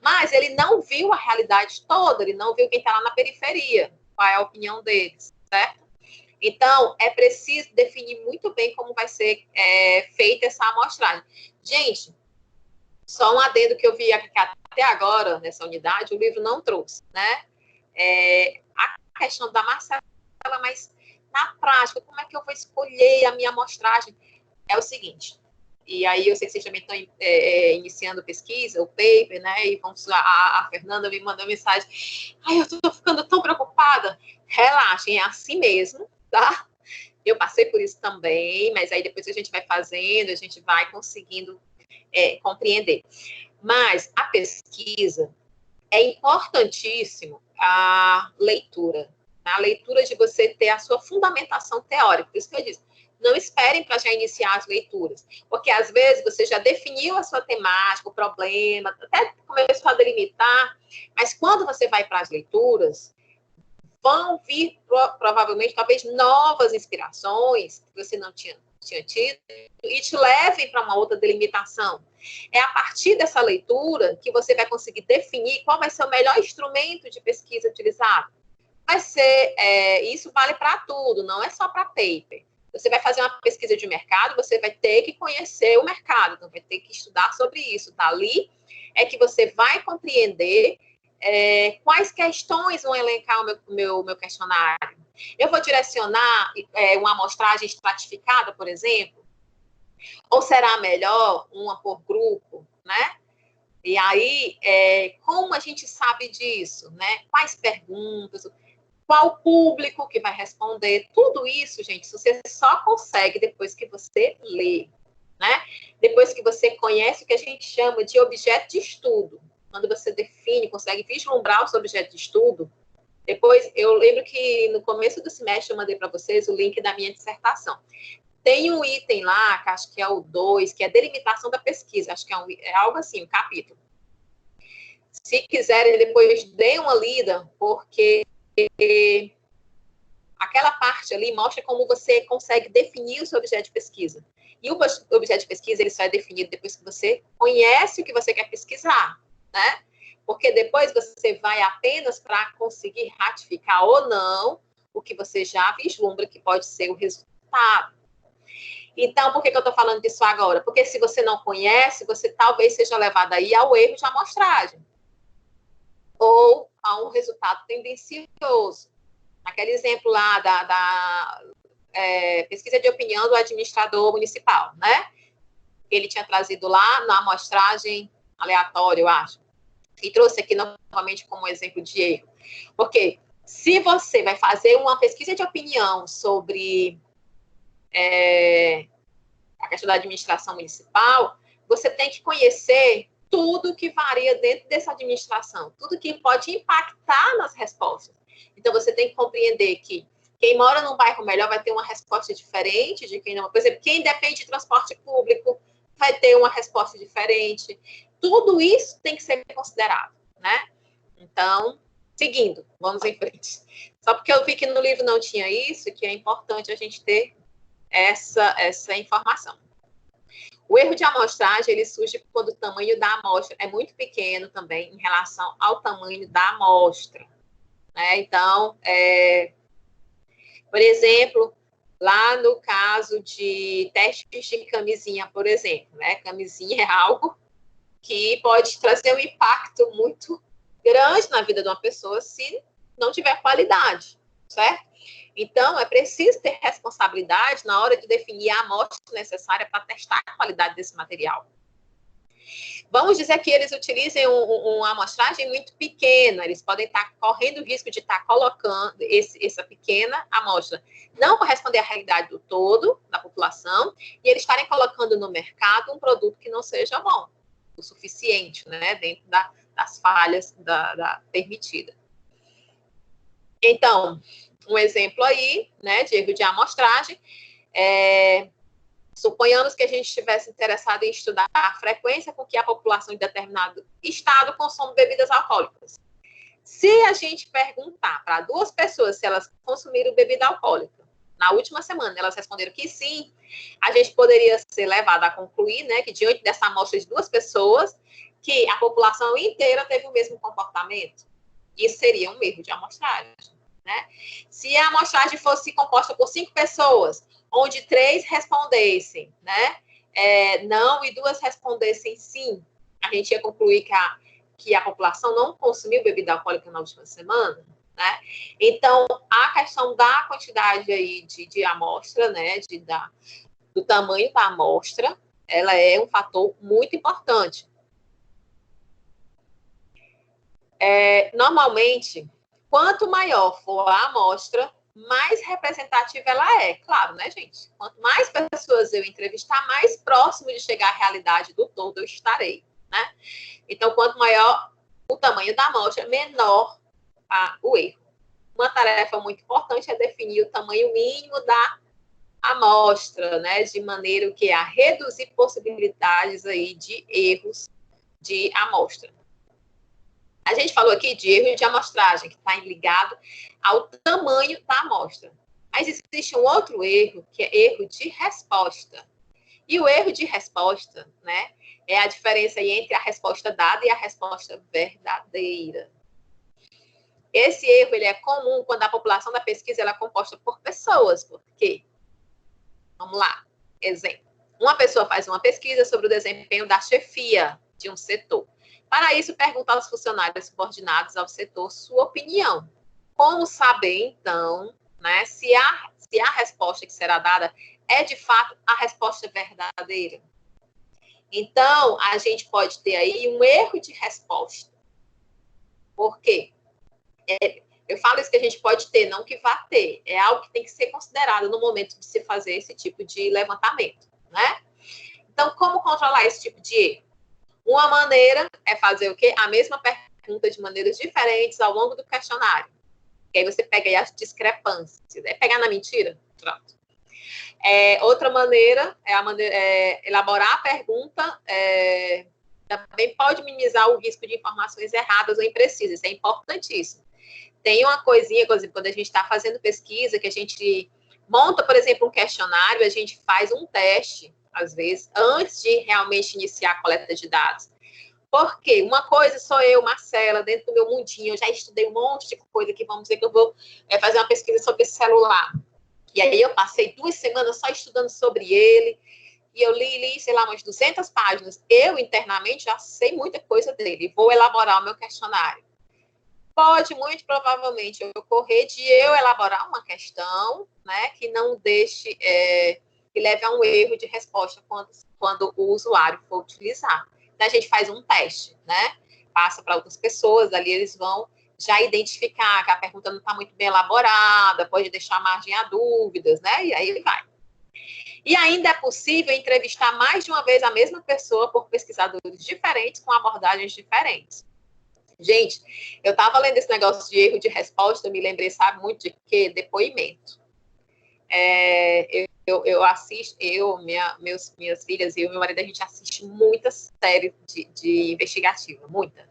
Mas ele não viu a realidade toda, ele não viu quem está lá na periferia, qual é a opinião deles, certo? Então, é preciso definir muito bem como vai ser feita essa amostragem. Gente, só um adendo que eu vi até agora, nessa unidade, o livro não trouxe, né? A questão da Marcela, mas na prática, como é que eu vou escolher a minha amostragem? É o seguinte, e aí eu sei que vocês também estão iniciando pesquisa, o paper, né? E a Fernanda me mandou mensagem, eu estou ficando tão preocupada. Relaxem, é assim mesmo, tá? Eu passei por isso também, mas aí depois que a gente vai fazendo, a gente vai conseguindo compreender. Mas a pesquisa é importantíssimo a leitura. A leitura de você ter a sua fundamentação teórica. Por isso que eu disse, não esperem para já iniciar as leituras, porque às vezes você já definiu a sua temática, o problema, até começou a delimitar, mas quando você vai para as leituras, vão vir, provavelmente, talvez, novas inspirações que você não tinha tido e te levem para uma outra delimitação. É a partir dessa leitura que você vai conseguir definir qual vai ser o melhor instrumento de pesquisa utilizado. Vai ser, isso vale para tudo, não é só para paper. Você vai fazer uma pesquisa de mercado, você vai ter que conhecer o mercado, então vai ter que estudar sobre isso. Dali é que você vai compreender quais questões vão elencar o meu questionário. Eu vou direcionar uma amostragem estratificada, por exemplo? Ou será melhor uma por grupo, né? E aí, como a gente sabe disso, né? Quais perguntas, qual público que vai responder? Tudo isso, gente, você só consegue depois que você lê, né? Depois que você conhece o que a gente chama de objeto de estudo. Quando você define, consegue vislumbrar o seu objeto de estudo. Depois, eu lembro que no começo do semestre eu mandei para vocês o link da minha dissertação. Tem um item lá, que acho que é o 2, que é delimitação da pesquisa. Acho que é algo assim, um capítulo. Se quiserem, depois deem uma lida, porque aquela parte ali mostra como você consegue definir o seu objeto de pesquisa. E o objeto de pesquisa, ele só é definido depois que você conhece o que você quer pesquisar, né? Porque depois você vai apenas para conseguir ratificar ou não o que você já vislumbra que pode ser o resultado. Então, por que eu estou falando disso agora? Porque se você não conhece, você talvez seja levado aí ao erro de amostragem. Ou a um resultado tendencioso. Aquele exemplo lá da pesquisa de opinião do administrador municipal, né? Ele tinha trazido lá na amostragem aleatória, eu acho. E trouxe aqui novamente como exemplo de erro. Porque se você vai fazer uma pesquisa de opinião sobre a questão da administração municipal, você tem que conhecer tudo que varia dentro dessa administração, tudo que pode impactar nas respostas. Então, você tem que compreender que quem mora num bairro melhor vai ter uma resposta diferente de quem não. Por exemplo, quem depende de transporte público vai ter uma resposta diferente. Tudo isso tem que ser considerado, né? Então, seguindo, vamos em frente. Só porque eu vi que no livro não tinha isso, que é importante a gente ter essa informação. O erro de amostragem, ele surge quando o tamanho da amostra é muito pequeno também em relação ao tamanho da amostra. Né? Então, por exemplo, lá no caso de testes de camisinha, por exemplo, né? Camisinha é algo que pode trazer um impacto muito grande na vida de uma pessoa se não tiver qualidade, certo? Então, é preciso ter responsabilidade na hora de definir a amostra necessária para testar a qualidade desse material. Vamos dizer que eles utilizem uma amostragem muito pequena, eles podem estar correndo o risco de estar colocando essa pequena amostra não corresponder à realidade do todo da população e eles estarem colocando no mercado um produto que não seja bom o suficiente, né, dentro das falhas da permitida. Então, um exemplo aí, né, de erro de amostragem, suponhamos que a gente estivesse interessado em estudar a frequência com que a população de determinado estado consome bebidas alcoólicas. Se a gente perguntar para 2 pessoas se elas consumiram bebida alcoólica na última semana, elas responderam que sim, a gente poderia ser levado a concluir, né, que diante dessa amostra de 2 pessoas, que a população inteira teve o mesmo comportamento. Isso seria um erro de amostragem. Né? Se a amostragem fosse composta por 5 pessoas, onde 3 respondessem, né, não e 2 respondessem sim, a gente ia concluir que a população não consumiu bebida alcoólica na última semana, né? Então, a questão da quantidade aí de amostra, né, do tamanho da amostra, ela é um fator muito importante. Normalmente, quanto maior for a amostra, mais representativa ela é. Claro, né, gente? Quanto mais pessoas eu entrevistar, mais próximo de chegar à realidade do todo eu estarei, né? Então, quanto maior o tamanho da amostra, menor o erro. Uma tarefa muito importante é definir o tamanho mínimo da amostra, né? De maneira que a reduzir possibilidades aí de erros de amostra. A gente falou aqui de erro de amostragem, que está ligado ao tamanho da amostra. Mas existe um outro erro, que é erro de resposta. E o erro de resposta, né, é a diferença aí entre a resposta dada e a resposta verdadeira. Esse erro ele é comum quando a população da pesquisa ela é composta por pessoas. Por quê? Vamos lá. Exemplo. Uma pessoa faz uma pesquisa sobre o desempenho da chefia de um setor. Para isso, pergunta aos funcionários subordinados ao setor sua opinião. Como saber, então, né, se a resposta que será dada é, de fato, a resposta verdadeira? Então, a gente pode ter aí um erro de resposta. Por quê? Eu falo isso que a gente pode ter, não que vá ter. É algo que tem que ser considerado no momento de se fazer esse tipo de levantamento, né? Então, como controlar esse tipo de erro? Uma maneira é fazer o quê? A mesma pergunta de maneiras diferentes ao longo do questionário. E aí você pega aí as discrepâncias. É pegar na mentira? Pronto. Outra maneira é elaborar a pergunta. Também pode minimizar o risco de informações erradas ou imprecisas. Isso é importantíssimo. Tem uma coisinha, por exemplo, quando a gente está fazendo pesquisa, que a gente monta, por exemplo, um questionário, a gente faz um teste, às vezes, antes de realmente iniciar a coleta de dados. Porque uma coisa sou eu, Marcela, dentro do meu mundinho, eu já estudei um monte de coisa aqui, vamos dizer que eu vou fazer uma pesquisa sobre esse celular. E aí eu passei 2 semanas só estudando sobre ele, e eu li, sei lá, umas 200 páginas. Eu, internamente, já sei muita coisa dele, vou elaborar o meu questionário. Pode, muito provavelmente, ocorrer de eu elaborar uma questão, né, que não deixe, que leve a um erro de resposta quando o usuário for utilizar. Então, a gente faz um teste, né, passa para outras pessoas, ali eles vão já identificar que a pergunta não está muito bem elaborada, pode deixar margem a dúvidas, né, e aí vai. E ainda é possível entrevistar mais de uma vez a mesma pessoa por pesquisadores diferentes, com abordagens diferentes. Gente, eu estava lendo esse negócio de erro de resposta, eu me lembrei, sabe, muito de quê? Depoimento. Eu assisto, minhas filhas e meu marido, a gente assiste muitas séries de investigativa, muita.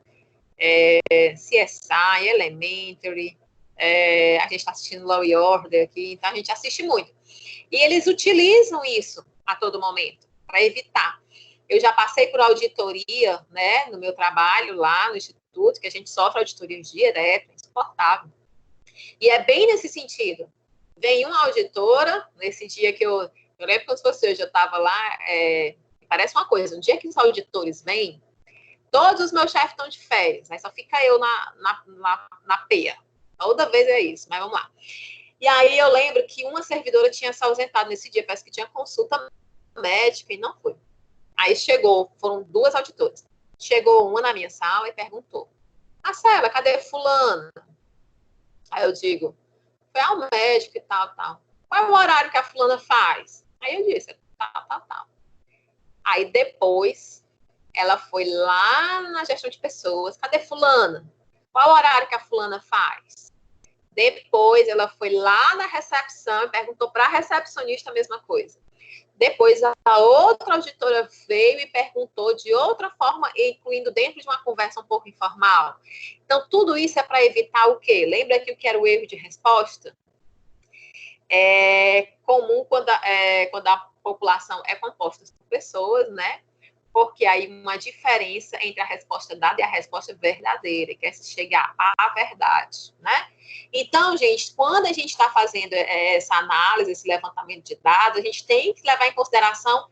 CSI, Elementary, a gente está assistindo Law & Order aqui, então a gente assiste muito. E eles utilizam isso a todo momento, para evitar. Eu já passei por auditoria, né, no meu trabalho lá no Instituto, que a gente sofre auditoria direto, insuportável. E é bem nesse sentido. Vem uma auditora, nesse dia que eu lembro como se fosse hoje, eu estava lá, parece uma coisa, um dia que os auditores vêm, todos os meus chefes estão de férias, aí só fica eu na peia. Toda vez é isso, mas vamos lá. E aí eu lembro que uma servidora tinha se ausentado nesse dia, parece que tinha consulta médica e não foi. Aí foram 2 auditoras. Chegou uma na minha sala e perguntou: Marcela, cadê fulana? Aí eu digo: foi ao médico e tal. Qual é o horário que a fulana faz? Aí eu disse: tal. Aí depois ela foi lá na gestão de pessoas: cadê fulana? Qual é o horário que a fulana faz? Depois ela foi lá na recepção e perguntou para a recepcionista a mesma coisa. Depois, a outra auditora veio e perguntou de outra forma, incluindo dentro de uma conversa um pouco informal. Então, tudo isso é para evitar o quê? Lembra que o que era o erro de resposta? É comum quando a população é composta por pessoas, né? Porque aí uma diferença entre a resposta dada e a resposta verdadeira, que é se chegar à verdade, né? Então, gente, quando a gente está fazendo essa análise, esse levantamento de dados, a gente tem que levar em consideração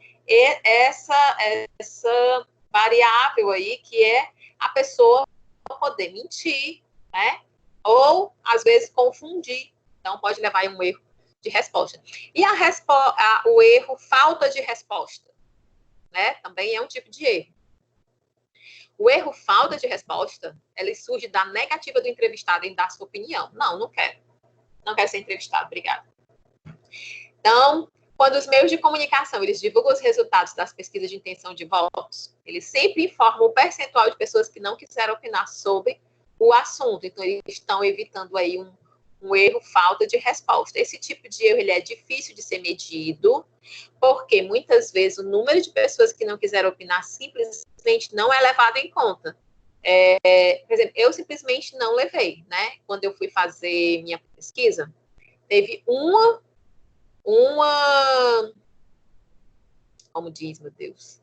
essa variável aí, que é a pessoa poder mentir, né? Ou, às vezes, confundir. Então, pode levar a um erro de resposta. E o erro falta de resposta, né? Também é um tipo de erro. O erro falta de resposta, ele surge da negativa do entrevistado em dar sua opinião. Não quero. Não quero ser entrevistado, obrigada. Então, quando os meios de comunicação, eles divulgam os resultados das pesquisas de intenção de votos, eles sempre informam o percentual de pessoas que não quiseram opinar sobre o assunto. Então, eles estão evitando aí um erro, falta de resposta. Esse tipo de erro, ele é difícil de ser medido, porque muitas vezes o número de pessoas que não quiseram opinar simplesmente não é levado em conta. Por exemplo, eu simplesmente não levei, né? Quando eu fui fazer minha pesquisa, teve uma como diz, meu Deus,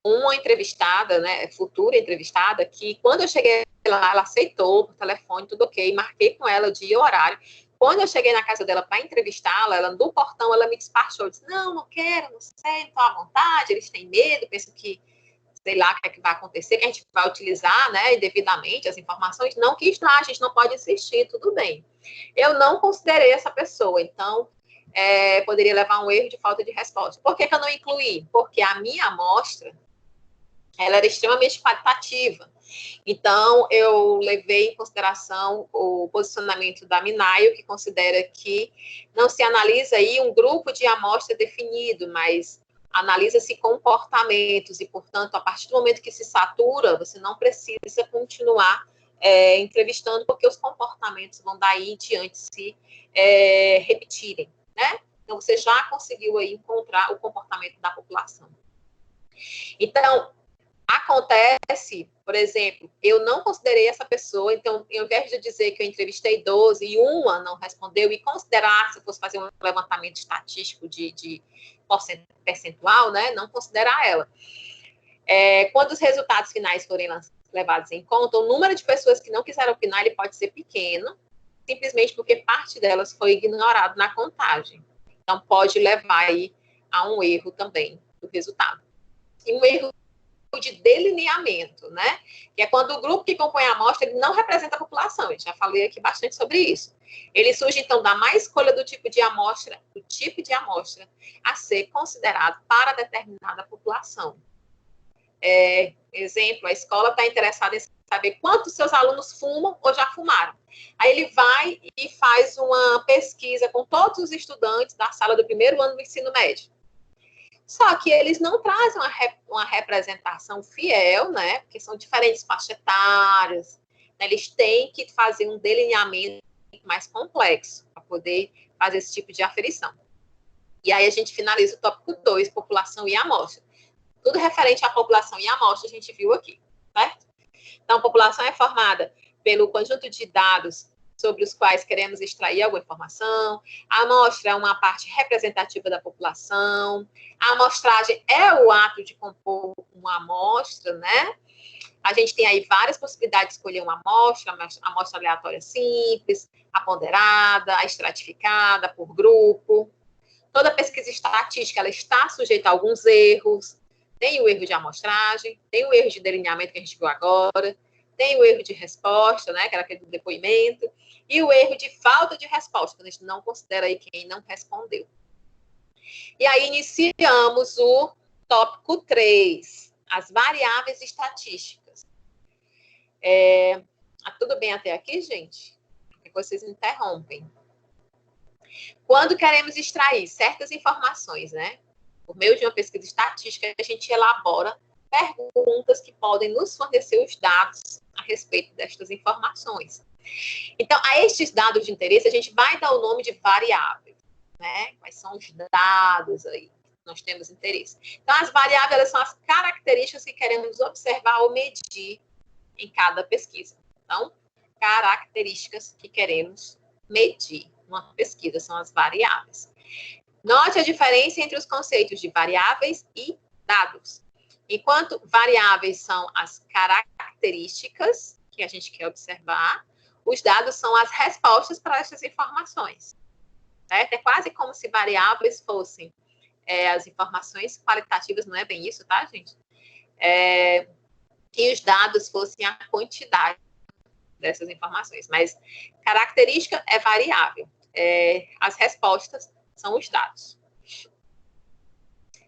uma entrevistada, né, futura entrevistada, que quando eu cheguei lá, ela aceitou por telefone, tudo ok, marquei com ela o dia e o horário. Quando eu cheguei na casa dela para entrevistá-la, ela no portão, ela me despachou, disse, não quero, não sei, não estou à vontade, eles têm medo, pensam que, sei lá, o que é que vai acontecer, que a gente vai utilizar, né, devidamente as informações, não quis lá, a gente não pode insistir, tudo bem. Eu não considerei essa pessoa, então, poderia levar a um erro de falta de resposta. Por que eu não incluí? Porque a minha amostra, ela era extremamente qualitativa. Então, eu levei em consideração o posicionamento da Minaio, que considera que não se analisa aí um grupo de amostra definido, mas analisa-se comportamentos e, portanto, a partir do momento que se satura, você não precisa continuar entrevistando, porque os comportamentos vão daí em diante se repetirem, né? Então, você já conseguiu aí encontrar o comportamento da população. Então, acontece, por exemplo, eu não considerei essa pessoa, então, ao invés de dizer que eu entrevistei 12 e uma não respondeu, e considerar, se eu fosse fazer um levantamento estatístico de percentual, né, não considerar ela. Quando os resultados finais forem levados em conta, o número de pessoas que não quiseram opinar, ele pode ser pequeno, simplesmente porque parte delas foi ignorado na contagem. Então, pode levar aí a um erro também do resultado. E um erro de delineamento, né? Que é quando o grupo que compõe a amostra ele não representa a população. Eu já falei aqui bastante sobre isso. Ele surge, então, da má escolha do tipo de amostra a ser considerado para determinada população. Exemplo, a escola está interessada em saber quantos seus alunos fumam ou já fumaram. Aí ele vai e faz uma pesquisa com todos os estudantes da sala do primeiro ano do ensino médio. Só que eles não trazem uma representação fiel, né? Porque são diferentes faixas etárias. Né? Eles têm que fazer um delineamento mais complexo para poder fazer esse tipo de aferição. E aí a gente finaliza o tópico 2, população e amostra. Tudo referente à população e amostra a gente viu aqui, certo? Então, a população é formada pelo conjunto de dados sobre os quais queremos extrair alguma informação. A amostra é uma parte representativa da população. A amostragem é o ato de compor uma amostra, né? A gente tem aí várias possibilidades de escolher uma amostra, a amostra aleatória simples, a ponderada, a estratificada por grupo. Toda pesquisa estatística, ela está sujeita a alguns erros. Tem o erro de amostragem, tem o erro de delineamento que a gente viu agora, tem o erro de resposta, né, que era aquele do depoimento, e o erro de falta de resposta, quando a gente não considera aí quem não respondeu. E aí iniciamos o tópico 3, as variáveis estatísticas. Tudo bem até aqui, gente? Porque vocês interrompem. Quando queremos extrair certas informações, né, por meio de uma pesquisa estatística, a gente elabora perguntas que podem nos fornecer os dados a respeito destas informações. Então, a estes dados de interesse, a gente vai dar o nome de variáveis, né? Quais são os dados aí que nós temos interesse. Então, as variáveis, elas são as características que queremos observar ou medir em cada pesquisa. Então, características que queremos medir numa pesquisa são as variáveis. Note a diferença entre os conceitos de variáveis e dados. Enquanto variáveis são as características que a gente quer observar, os dados são as respostas para essas informações. Certo? É quase como se variáveis fossem as informações qualitativas, não é bem isso, tá, gente? E os dados fossem a quantidade dessas informações. Mas característica é variável. As respostas são os dados.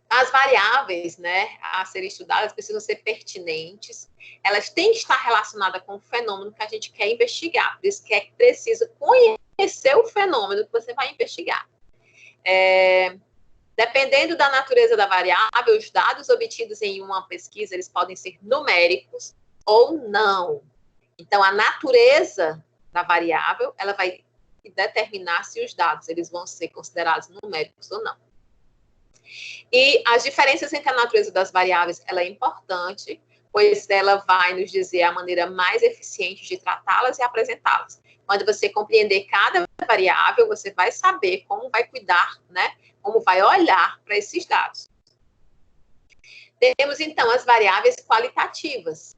As variáveis, né, a serem estudadas precisam ser pertinentes, elas têm que estar relacionadas com o fenômeno que a gente quer investigar, por isso que é preciso conhecer o fenômeno que você vai investigar. Dependendo da natureza da variável, os dados obtidos em uma pesquisa, eles podem ser numéricos ou não. Então, a natureza da variável, ela vai determinar se os dados eles vão ser considerados numéricos ou não. E as diferenças entre a natureza das variáveis, ela é importante, pois ela vai nos dizer a maneira mais eficiente de tratá-las e apresentá-las. Quando você compreender cada variável, você vai saber como vai cuidar, né? Como vai olhar para esses dados. Temos, então, as variáveis qualitativas.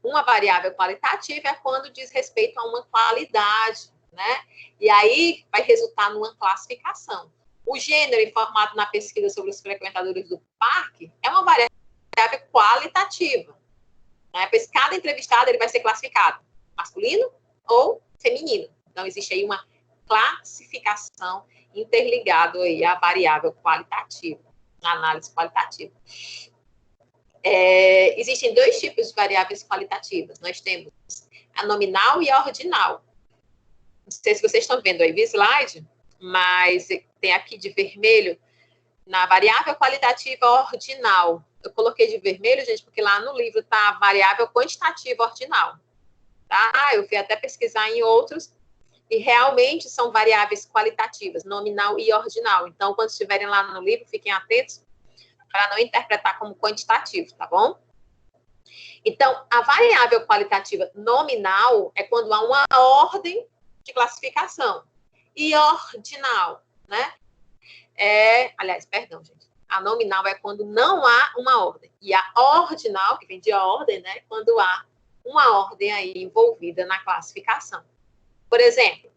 Uma variável qualitativa é quando diz respeito a uma qualidade, né? E aí vai resultar numa classificação. O gênero informado na pesquisa sobre os frequentadores do parque é uma variável qualitativa, né? Pois cada entrevistado ele vai ser classificado masculino ou feminino. Então, existe aí uma classificação interligada aí à variável qualitativa, a análise qualitativa. Existem dois tipos de variáveis qualitativas. Nós temos a nominal e a ordinal. Não sei se vocês estão vendo aí o slide, mas tem aqui de vermelho, na variável qualitativa ordinal. Eu coloquei de vermelho, gente, porque lá no livro está a variável quantitativa ordinal. Tá? Eu fui até pesquisar em outros, e realmente são variáveis qualitativas, nominal e ordinal. Então, quando estiverem lá no livro, fiquem atentos para não interpretar como quantitativo, tá bom? Então, a variável qualitativa nominal é quando há uma ordem de classificação. E ordinal, né? Aliás, perdão, gente. A nominal é quando não há uma ordem. E a ordinal, que vem de ordem, né? Quando há uma ordem aí envolvida na classificação. Por exemplo,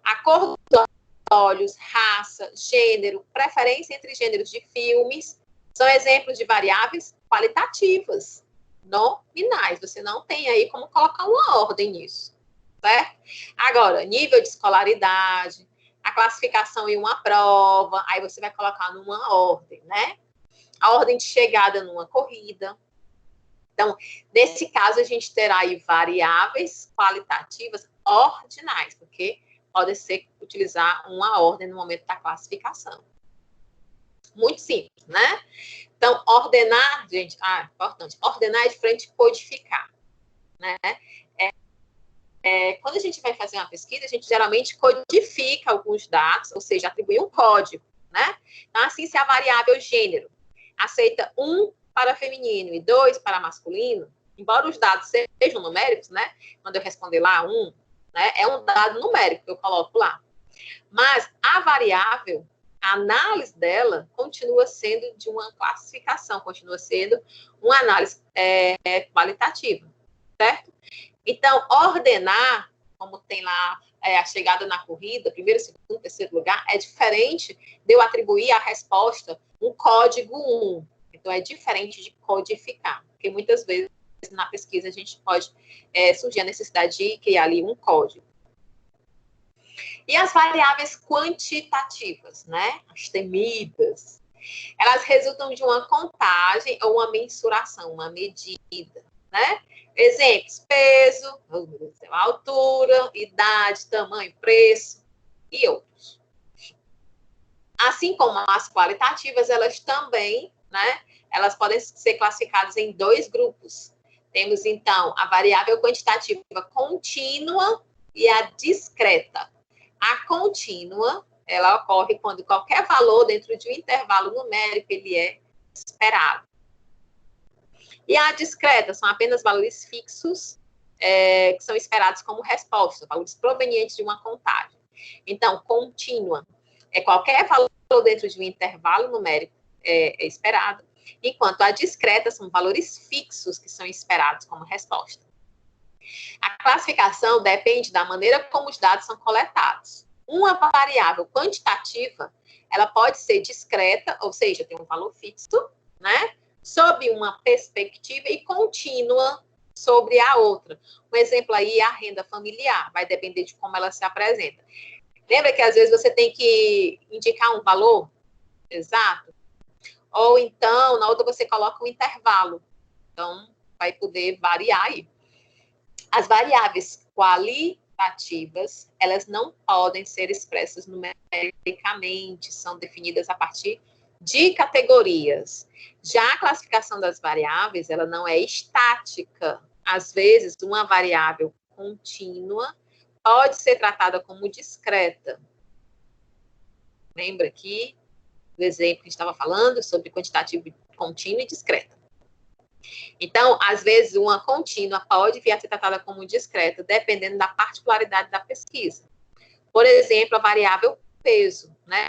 a cor dos olhos, raça, gênero, preferência entre gêneros de filmes, são exemplos de variáveis qualitativas, nominais. Você não tem aí como colocar uma ordem nisso, certo? Agora, nível de escolaridade, a classificação em uma prova, aí você vai colocar numa ordem, né? A ordem de chegada numa corrida. Então, nesse caso, a gente terá aí variáveis qualitativas ordinais, porque pode ser utilizar uma ordem no momento da classificação. Muito simples, né? Então, ordenar, gente, importante, ordenar é diferente de codificar, né? Quando a gente vai fazer uma pesquisa, a gente geralmente codifica alguns dados, ou seja, atribui um código, né? Então, assim, se a variável gênero aceita 1 para feminino e 2 para masculino, embora os dados sejam numéricos, né? Quando eu responder lá 1, né? É um dado numérico que eu coloco lá. Mas a variável, a análise dela continua sendo de uma classificação, continua sendo uma análise qualitativa, certo? Então, ordenar, como tem lá a chegada na corrida, primeiro, segundo, terceiro lugar, é diferente de eu atribuir à resposta um código 1. Então, é diferente de codificar, porque muitas vezes na pesquisa a gente pode surgir a necessidade de criar ali um código. E as variáveis quantitativas, né? As temidas, elas resultam de uma contagem ou uma mensuração, uma medida, né? Exemplos: peso, altura, idade, tamanho, preço e outros. Assim como as qualitativas, elas também, né? Elas podem ser classificadas em dois grupos. Temos, então, a variável quantitativa contínua e a discreta. A contínua, ela ocorre quando qualquer valor dentro de um intervalo numérico, ele é esperado. E a discreta são apenas valores fixos, que são esperados como resposta, valores provenientes de uma contagem. Então, contínua é qualquer valor dentro de um intervalo numérico esperado, enquanto a discreta são valores fixos que são esperados como resposta. A classificação depende da maneira como os dados são coletados. Uma variável quantitativa, ela pode ser discreta, ou seja, tem um valor fixo, né? Sob uma perspectiva e contínua sobre a outra. Um exemplo aí é a renda familiar, vai depender de como ela se apresenta. Lembra que às vezes você tem que indicar um valor exato? Ou então, na outra você coloca um intervalo. Então, vai poder variar aí. As variáveis qualitativas, elas não podem ser expressas numericamente, são definidas a partir de categorias. Já a classificação das variáveis, ela não é estática. Às vezes, uma variável contínua pode ser tratada como discreta. Lembra aqui do exemplo que a gente estava falando sobre quantitativo contínuo e discreta. Então, às vezes, uma contínua pode vir a ser tratada como discreta, dependendo da particularidade da pesquisa. Por exemplo, a variável peso, né?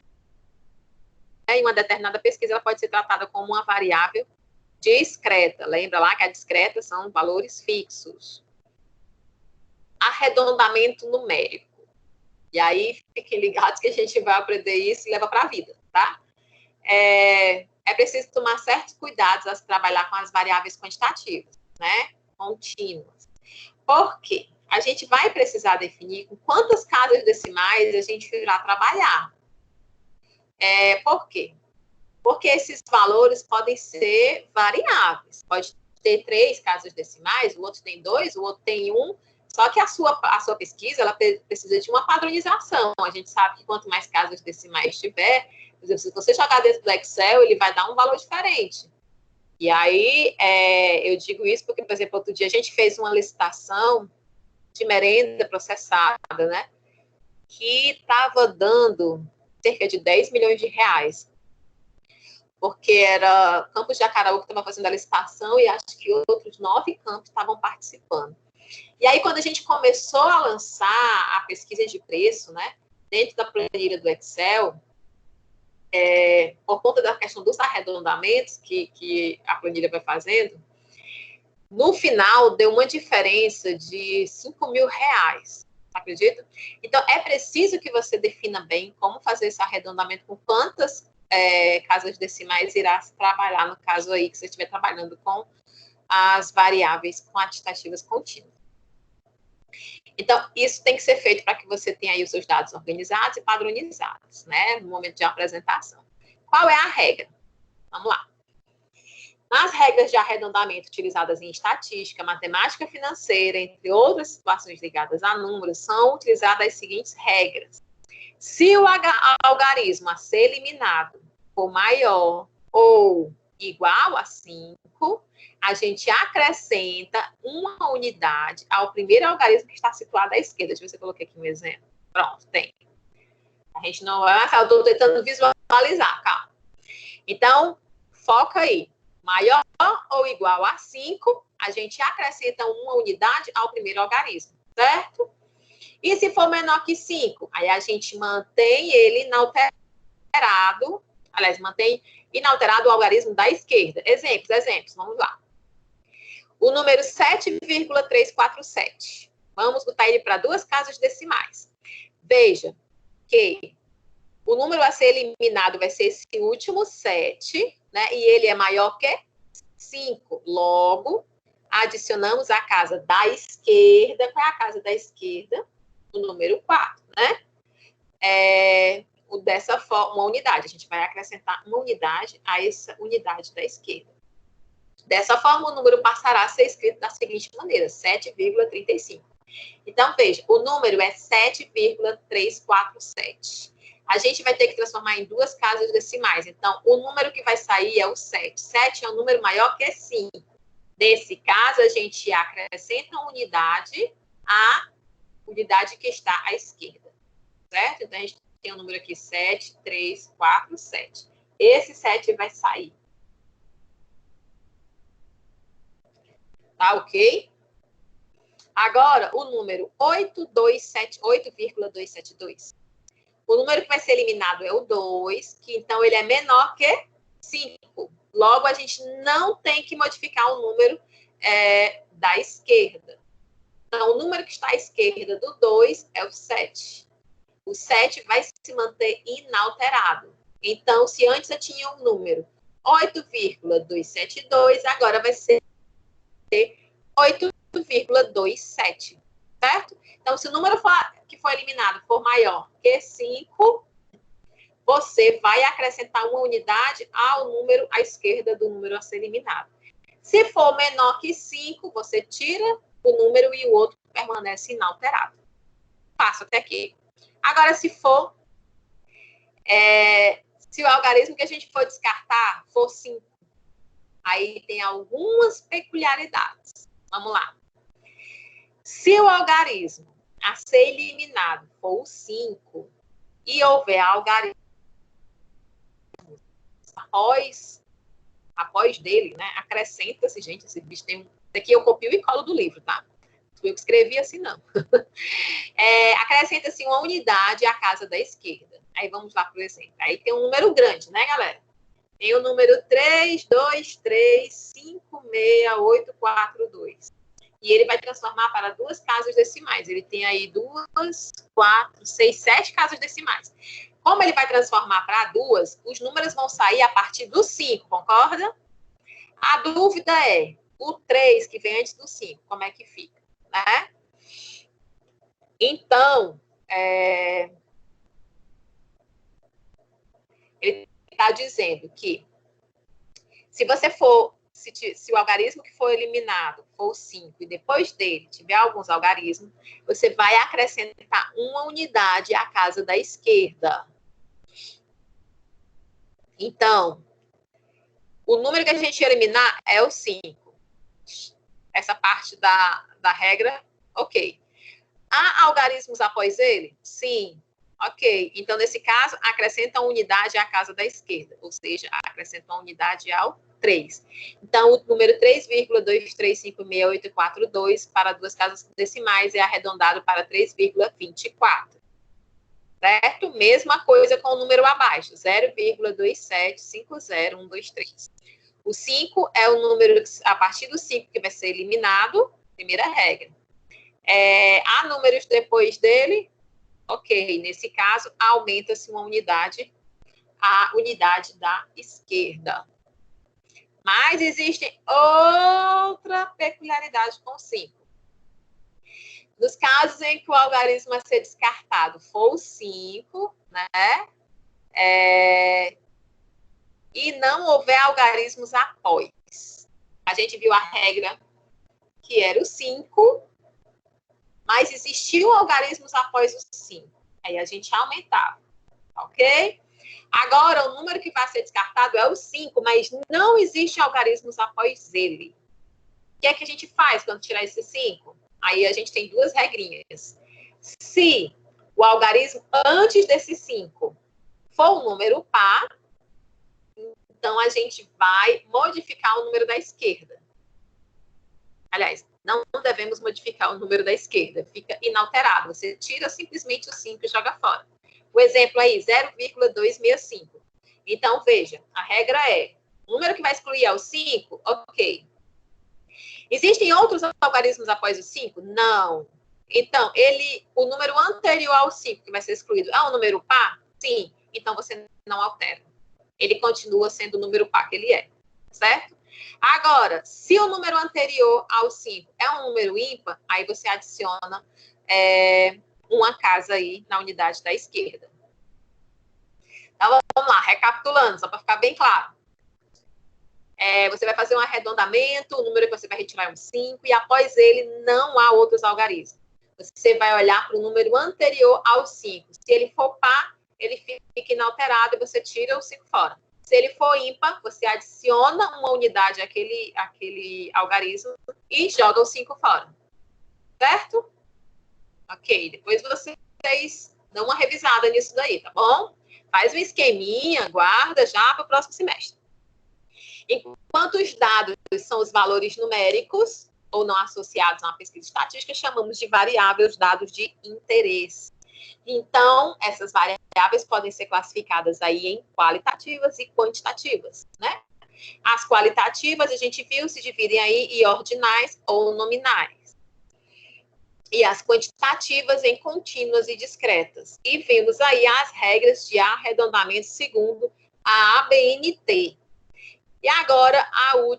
Em uma determinada pesquisa, ela pode ser tratada como uma variável discreta. Lembra lá que a discreta são valores fixos. Arredondamento numérico. E aí, fiquem ligados que a gente vai aprender isso e leva para a vida, tá? É preciso tomar certos cuidados ao trabalhar com as variáveis quantitativas, né? Contínuas. Por quê? A gente vai precisar definir com quantas casas decimais a gente irá trabalhar. Por quê? Porque esses valores podem ser variáveis. Pode ter 3 casas decimais, o outro tem 2, o outro tem 1. Só que a sua pesquisa, ela precisa de uma padronização. A gente sabe que quanto mais casas decimais tiver, por exemplo, se você jogar dentro do Excel, ele vai dar um valor diferente. E aí, eu digo isso porque, por exemplo, outro dia a gente fez uma licitação de merenda processada, né? Que estava dando cerca de 10 milhões de reais. Porque era Campos de Jacaraú que estava fazendo a licitação e acho que outros 9 campos estavam participando. E aí, quando a gente começou a lançar a pesquisa de preço, né, dentro da planilha do Excel, por conta da questão dos arredondamentos que a planilha vai fazendo, no final deu uma diferença de 5 mil reais, acredita? Então, é preciso que você defina bem como fazer esse arredondamento, com quantas casas decimais irá se trabalhar, no caso aí que você estiver trabalhando com as variáveis quantitativas contínuas. Então, isso tem que ser feito para que você tenha aí os seus dados organizados e padronizados, né, no momento de apresentação. Qual é a regra? Vamos lá. Nas regras de arredondamento utilizadas em estatística, matemática financeira, entre outras situações ligadas a números, são utilizadas as seguintes regras. Se o algarismo a ser eliminado for maior ou igual a 5, a gente acrescenta uma unidade ao primeiro algarismo que está situado à esquerda. Deixa eu ver se eu coloquei aqui um exemplo. Pronto, tem. A gente não vai... Eu estou tentando visualizar, calma. Então, foca aí. Maior ou igual a 5, a gente acrescenta uma unidade ao primeiro algarismo, certo? E se for menor que 5, aí a gente mantém ele inalterado, aliás, mantém inalterado o algarismo da esquerda. Exemplos, vamos lá. O número 7,347. Vamos botar ele para 2 casas decimais. Veja que o número a ser eliminado vai ser esse último 7, né? E ele é maior que 5. Logo, adicionamos a casa da esquerda. Qual é a casa da esquerda? O número 4, né? Dessa forma, uma unidade. A gente vai acrescentar uma unidade a essa unidade da esquerda. Dessa forma, o número passará a ser escrito da seguinte maneira, 7,35. Então, veja, o número é 7,347. A gente vai ter que transformar em 2 casas decimais. Então, o número que vai sair é o 7. 7 é um número maior que 5. Nesse caso, a gente acrescenta uma unidade à unidade que está à esquerda. Certo? Então, a gente tem o número aqui 7,347. Esse 7 vai sair. Tá ok? Agora, o número 8,272. O número que vai ser eliminado é o 2, que então ele é menor que 5. Logo, a gente não tem que modificar o número da esquerda. Então, o número que está à esquerda do 2 é o 7. O 7 vai se manter inalterado. Então, se antes eu tinha um número 8,272, agora vai ser 8,27, certo? Então, se o número que foi eliminado for maior que 5, você vai acrescentar uma unidade ao número à esquerda do número a ser eliminado. Se for menor que 5, você tira o número e o outro permanece inalterado. Passo até aqui. Agora, se for... se o algarismo que a gente for descartar for 5, aí tem algumas peculiaridades. Vamos lá. Se o algarismo a ser eliminado for o 5 e houver algarismo após após dele, né, acrescenta-se, gente, esse bicho tem um... Aqui eu copio e colo do livro, tá? Eu que escrevi assim, não. Acrescenta-se uma unidade à casa da esquerda. Aí vamos lá, por exemplo. Aí tem um número grande, né, galera? Tem o número 323568842. E ele vai transformar para 2 casas decimais. Ele tem aí 2, 4, 6, 7 casas decimais. Como ele vai transformar para 2, os números vão sair a partir do 5, concorda? A dúvida é, o 3 que vem antes do 5, como é que fica? Né? Então, ele está dizendo que se o algarismo que for eliminado for o 5 e depois dele tiver alguns algarismos, você vai acrescentar uma unidade à casa da esquerda. Então, o número que a gente ia eliminar é o 5. Essa parte da regra, ok. Há algarismos após ele? Sim. Ok. Então, nesse caso, acrescenta uma unidade à casa da esquerda, ou seja, acrescenta uma unidade ao 3. Então, o número 3,2356842 para 2 casas decimais é arredondado para 3,24. Certo? Mesma coisa com o número abaixo, 0,2750123. O 5 é o número, a partir do 5 que vai ser eliminado, primeira regra. Há números depois dele? Ok, nesse caso, aumenta-se uma unidade, a unidade da esquerda. Mas existe outra peculiaridade com 5. Nos casos em que o algarismo a ser descartado for o 5, né? E não houver algarismos após. A gente viu a regra que era o 5, mas existiam algarismos após o 5. Aí a gente aumentava, ok? Agora, o número que vai ser descartado é o 5, mas não existe algarismos após ele. O que é que a gente faz quando tirar esse 5? Aí a gente tem 2 regrinhas. Se o algarismo antes desse 5 for um número par, então a gente vai modificar o número da esquerda. Aliás, não devemos modificar o número da esquerda, fica inalterado. Você tira simplesmente o 5 e joga fora. O exemplo aí, 0,265. Então, veja, a regra é, o número que vai excluir é o 5, ok. Existem outros algarismos após o 5? Não. Então, o número anterior ao 5 que vai ser excluído é um número par? Sim. Então, você não altera. Ele continua sendo o número par que ele é, certo? Agora, se o número anterior ao 5 é um número ímpar, aí você adiciona uma casa aí na unidade da esquerda. Então, vamos lá, recapitulando, só para ficar bem claro. Você vai fazer um arredondamento, o número que você vai retirar é um 5, e após ele não há outros algarismos. Você vai olhar para o número anterior ao 5. Se ele for par, ele fica inalterado e você tira o 5 fora. Se ele for ímpar, você adiciona uma unidade àquele algarismo e joga o 5 fora. Certo? Ok, depois vocês dão uma revisada nisso daí, tá bom? Faz um esqueminha, guarda já para o próximo semestre. Enquanto os dados são os valores numéricos ou não associados a uma pesquisa estatística, chamamos de variáveis dados de interesse. Então, essas variáveis podem ser classificadas aí em qualitativas e quantitativas, né? As qualitativas, a gente viu, se dividem aí em ordinais ou nominais. E as quantitativas em contínuas e discretas. E vimos aí as regras de arredondamento segundo a ABNT. E agora, o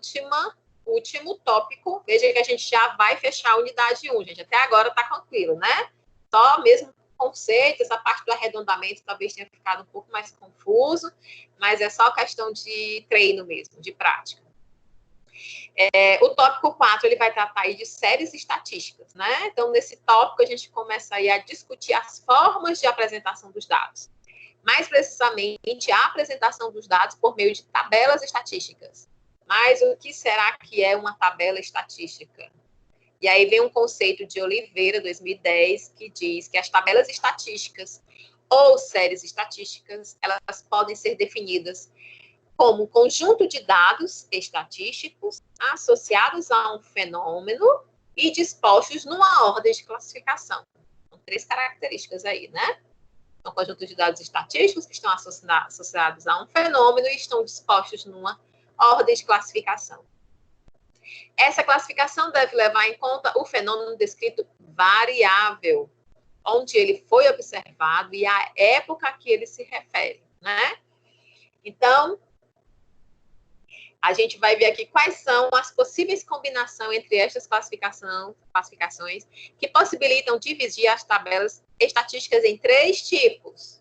último tópico, veja que a gente já vai fechar a unidade 1, gente. Até agora tá tranquilo, né? Só mesmo conceito, essa parte do arredondamento talvez tenha ficado um pouco mais confuso, mas é só questão de treino mesmo, de prática. O tópico 4, ele vai tratar aí de séries estatísticas, né? Então, nesse tópico, a gente começa aí a discutir as formas de apresentação dos dados. Mais precisamente, a apresentação dos dados por meio de tabelas estatísticas. Mas o que será que é uma tabela estatística? E aí vem um conceito de Oliveira, 2010, que diz que as tabelas estatísticas ou séries estatísticas, elas podem ser definidas como um conjunto de dados estatísticos associados a um fenômeno e dispostos numa ordem de classificação. São 3 características aí, né? É um conjunto de dados estatísticos que estão associados a um fenômeno e estão dispostos numa ordem de classificação. Essa classificação deve levar em conta o fenômeno descrito variável, onde ele foi observado e a época a que ele se refere, né? Então, a gente vai ver aqui quais são as possíveis combinações entre estas classificações que possibilitam dividir as tabelas estatísticas em 3 tipos.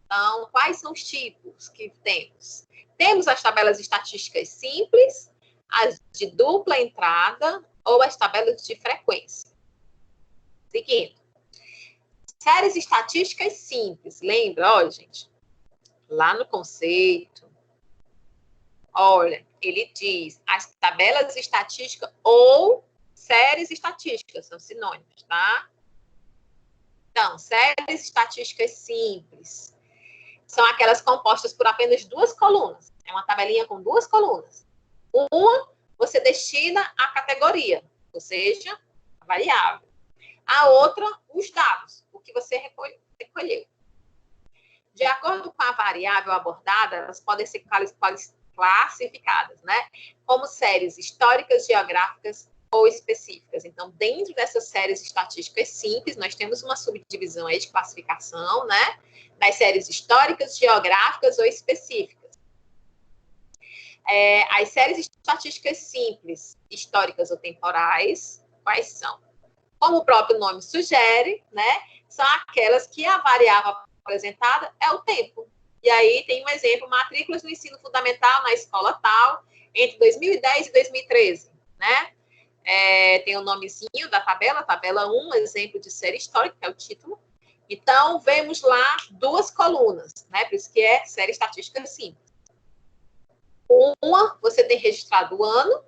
Então, quais são os tipos que temos? Temos as tabelas estatísticas simples, as de dupla entrada ou as tabelas de frequência. Seguindo. Séries estatísticas simples. Lembra, olha, gente, lá no conceito, olha, ele diz as tabelas estatísticas ou séries estatísticas, são sinônimos, tá? Então, séries estatísticas simples são aquelas compostas por apenas 2 colunas. É uma tabelinha com 2 colunas. Uma você destina à categoria, ou seja, a variável. A outra, os dados, o que você recolheu. De acordo com a variável abordada, elas podem ser classificadas, né? Como séries históricas, geográficas ou específicas. Então, dentro dessas séries estatísticas simples, nós temos uma subdivisão aí de classificação, né? Das séries históricas, geográficas ou específicas. As séries estatísticas simples, históricas ou temporais, quais são? Como o próprio nome sugere, né? São aquelas que a variável apresentada é o tempo. E aí tem um exemplo, matrículas no ensino fundamental na escola tal, entre 2010 e 2013, né? Tem o nomezinho da tabela 1, exemplo de série histórica, que é o título. Então, vemos lá 2 colunas, né? Por isso que é série estatística simples. Uma, você tem registrado o ano,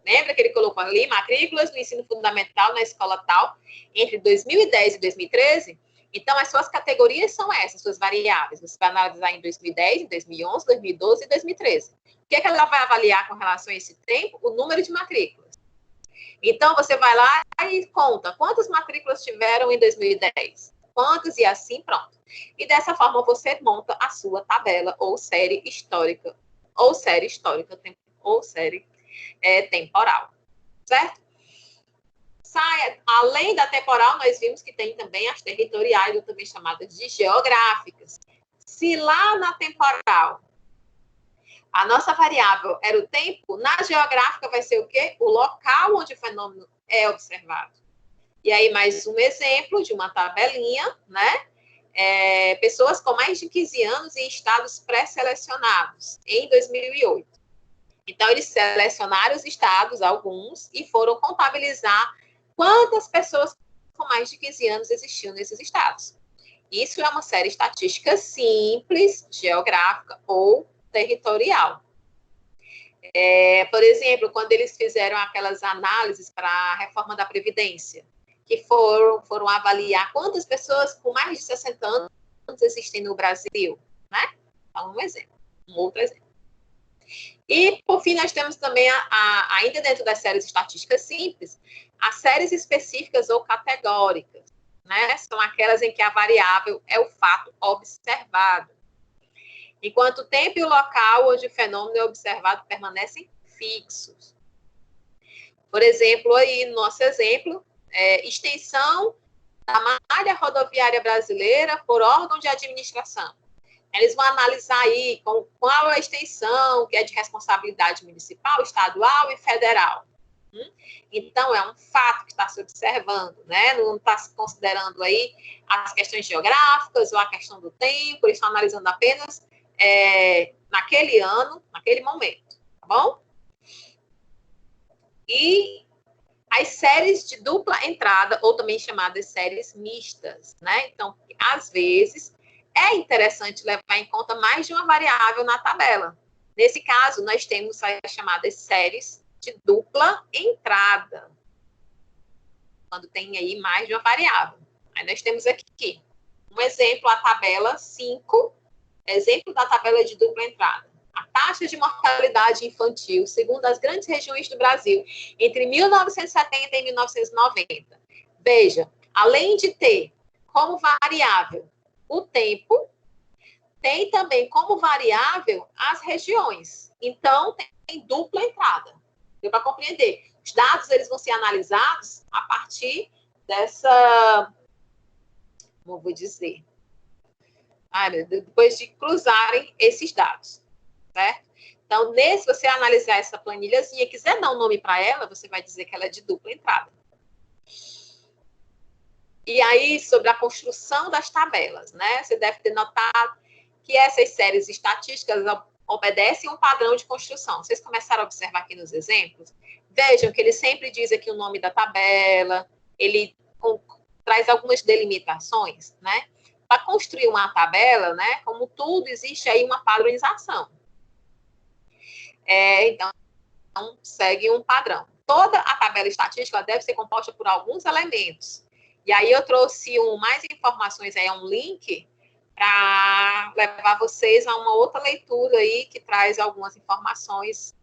lembra que ele colocou ali, matrículas no ensino fundamental na escola tal, entre 2010 e 2013? Então, as suas categorias são essas, suas variáveis. Você vai analisar em 2010, em 2011, 2012 e 2013. O que é que ela vai avaliar com relação a esse tempo? O número de matrículas. Então, você vai lá e conta quantas matrículas tiveram em 2010, quantas e assim, pronto. E dessa forma, você monta a sua tabela ou série histórica, ou série temporal, certo? Além da temporal, nós vimos que tem também as territoriais, ou também chamadas de geográficas. Se lá na temporal a nossa variável era o tempo, na geográfica vai ser o quê? O local onde o fenômeno é observado. E aí, mais um exemplo de uma tabelinha, né? Pessoas com mais de 15 anos em estados pré-selecionados, em 2008. Então, eles selecionaram os estados, alguns, e foram contabilizar quantas pessoas com mais de 15 anos existiam nesses estados. Isso é uma série estatística simples, geográfica ou territorial. Por exemplo, quando eles fizeram aquelas análises para a reforma da Previdência, que foram avaliar quantas pessoas com mais de 60 anos existem no Brasil, né? Então, um outro exemplo. E, por fim, nós temos também, ainda dentro das séries estatísticas simples, as séries específicas ou categóricas, né? São aquelas em que a variável é o fato observado, enquanto o tempo e o local onde o fenômeno é observado permanecem fixos. Por exemplo, aí, no nosso exemplo, extensão da malha rodoviária brasileira por órgão de administração. Eles vão analisar aí qual a extensão que é de responsabilidade municipal, estadual e federal. Então, é um fato que está se observando, né? Não está se considerando aí as questões geográficas ou a questão do tempo, eles estão analisando apenas naquele ano, naquele momento, tá bom? E as séries de dupla entrada, ou também chamadas séries mistas, né? Então, às vezes, é interessante levar em conta mais de uma variável na tabela. Nesse caso, nós temos as chamadas séries de dupla entrada, quando tem aí mais de uma variável. Aí nós temos aqui um exemplo, a tabela 5, exemplo da tabela de dupla entrada. A taxa de mortalidade infantil, segundo as grandes regiões do Brasil, entre 1970 e 1990. Veja, além de ter como variável o tempo, tem também como variável as regiões. Então, tem dupla entrada. Deu para compreender? Os dados eles vão ser analisados a partir dessa... Como eu vou dizer? Depois de cruzarem esses dados, certo? Então, se você analisar essa planilhazinha, quiser dar um nome para ela, você vai dizer que ela é de dupla entrada. E aí, sobre a construção das tabelas, né? Você deve ter notado que essas séries estatísticas obedecem a um padrão de construção. Vocês começaram a observar aqui nos exemplos? Vejam que ele sempre diz aqui o nome da tabela, ele traz algumas delimitações, né? Para construir uma tabela, né? Como tudo, existe aí uma padronização. Então, segue um padrão. Toda a tabela estatística deve ser composta por alguns elementos. E aí eu trouxe mais informações aí, um link para levar vocês a uma outra leitura aí que traz algumas informações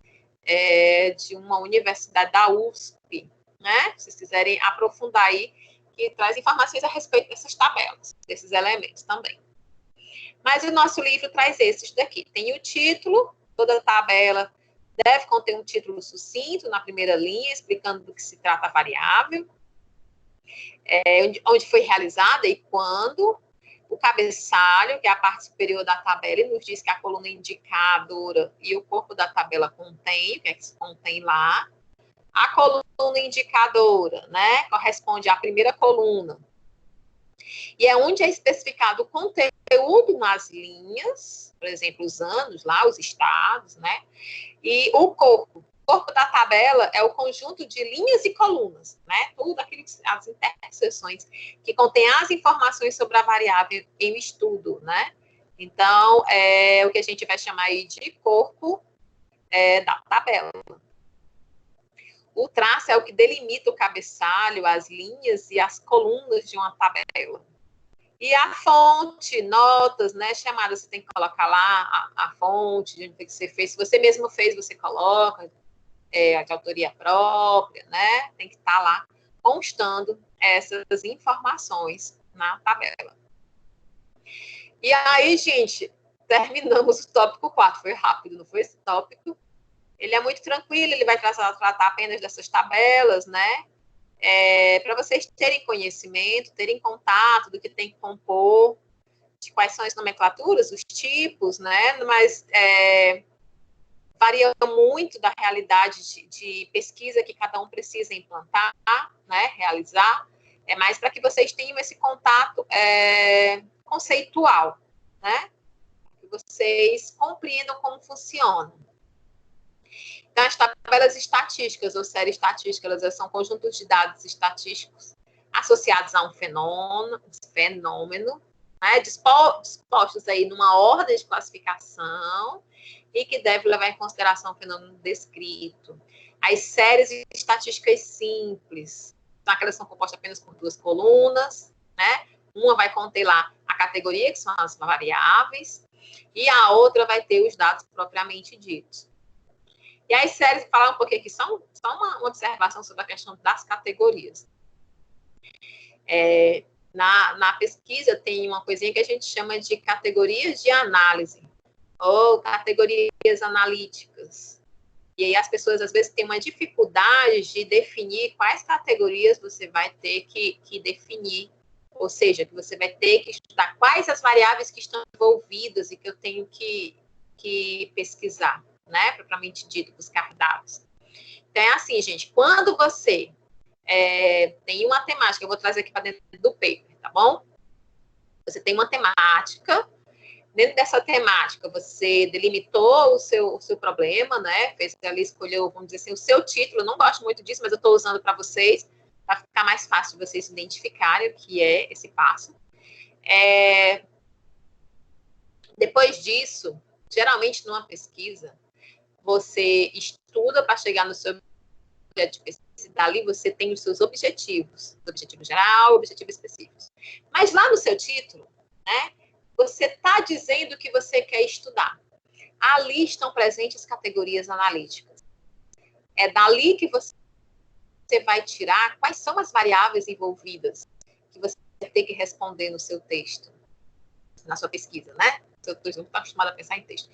de uma universidade da USP, né? Se vocês quiserem aprofundar aí, que traz informações a respeito dessas tabelas, desses elementos também. Mas o nosso livro traz esses daqui. Tem o título, toda a tabela deve conter um título sucinto na primeira linha, explicando do que se trata a variável, onde foi realizada e quando. O cabeçalho, que é a parte superior da tabela, ele nos diz que a coluna indicadora e o corpo da tabela contém, o que é que se contém lá. A coluna indicadora, né, corresponde à primeira coluna. E é onde é especificado o conteúdo nas linhas, por exemplo, os anos lá, os estados, né? E o corpo. O corpo da tabela é o conjunto de linhas e colunas, né? Tudo as interseções que contém as informações sobre a variável em estudo, né? Então, é o que a gente vai chamar aí de corpo da tabela. O traço é o que delimita o cabeçalho, as linhas e as colunas de uma tabela. E a fonte, notas, né, chamadas, você tem que colocar lá a fonte, de onde que você fez. Se você mesmo fez, você coloca, de autoria própria, né? Tem que estar lá constando essas informações na tabela. E aí, gente, terminamos o tópico 4. Foi rápido, não foi esse tópico? Ele é muito tranquilo, ele vai tratar apenas dessas tabelas, né? Para vocês terem conhecimento, terem contato do que tem que compor, de quais são as nomenclaturas, os tipos, né? Mas varia muito da realidade de pesquisa que cada um precisa implantar, né? Realizar. É mais para que vocês tenham esse contato conceitual, né? Que vocês compreendam como funciona. Então, as tabelas estatísticas ou séries estatísticas, elas são conjuntos de dados estatísticos associados a um fenômeno, né, dispostos aí numa ordem de classificação e que deve levar em consideração o fenômeno descrito. As séries estatísticas simples, são aquelas que são compostas apenas por duas colunas, né? Uma vai conter lá a categoria, que são as variáveis, e a outra vai ter os dados propriamente ditos. E as séries, falar um pouquinho aqui, só uma observação sobre a questão das categorias. Na pesquisa tem uma coisinha que a gente chama de categorias de análise, ou categorias analíticas. E aí as pessoas, às vezes, têm uma dificuldade de definir quais categorias você vai ter que definir, ou seja, que você vai ter que estudar quais as variáveis que estão envolvidas e que eu tenho que pesquisar, né, propriamente dito, buscar dados. Então, é assim, gente, quando você tem uma temática, eu vou trazer aqui para dentro do paper, tá bom? Você tem uma temática, dentro dessa temática, você delimitou o seu problema, né, fez ali, escolheu, vamos dizer assim, o seu título, eu não gosto muito disso, mas eu estou usando para vocês, para ficar mais fácil de vocês identificarem o que é esse passo. Depois disso, geralmente numa pesquisa, você estuda para chegar no seu objeto de pesquisa, dali você tem os seus objetivos, objetivo geral, objetivo específico. Mas lá no seu título, né, você está dizendo que você quer estudar. ali estão presentes as categorias analíticas. É dali que você vai tirar quais são as variáveis envolvidas que você tem que responder no seu texto, na sua pesquisa, né? Eu estou muito acostumada a pensar em texto.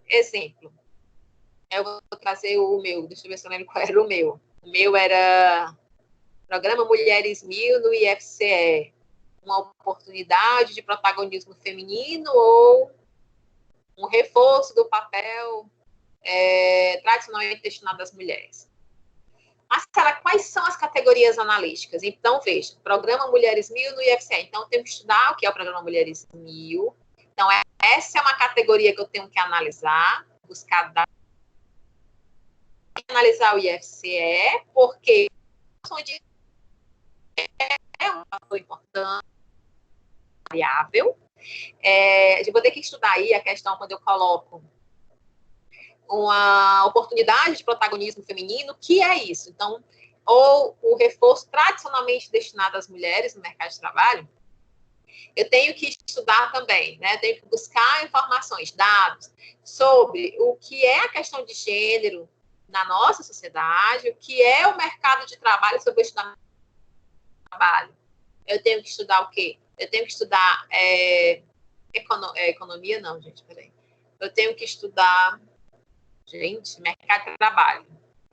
Exemplo, eu vou trazer o meu, deixa eu ver se eu lembro qual era o meu. O meu era Programa Mulheres 1000 no IFCE. Uma oportunidade de protagonismo feminino ou um reforço do papel tradicionalmente destinado às mulheres. Mas, cara, quais são as categorias analíticas? Então, veja, Programa Mulheres 1000 no IFCE. Então, eu tenho que estudar o que é o Programa Mulheres 1000. Então, essa é uma categoria que eu tenho que analisar, buscar dados, analisar o IFCE, porque é um fator importante, variável. Eu vou ter que estudar aí a questão quando eu coloco uma oportunidade de protagonismo feminino, que é isso. Então, ou o reforço tradicionalmente destinado às mulheres no mercado de trabalho, eu tenho que estudar também, né? Eu tenho que buscar informações, dados sobre o que é a questão de gênero na nossa sociedade, o que é o mercado de trabalho sobre o estudar trabalho. Eu tenho que estudar o quê? Eu tenho que estudar economia, não, gente, peraí. Eu tenho que estudar, mercado de trabalho.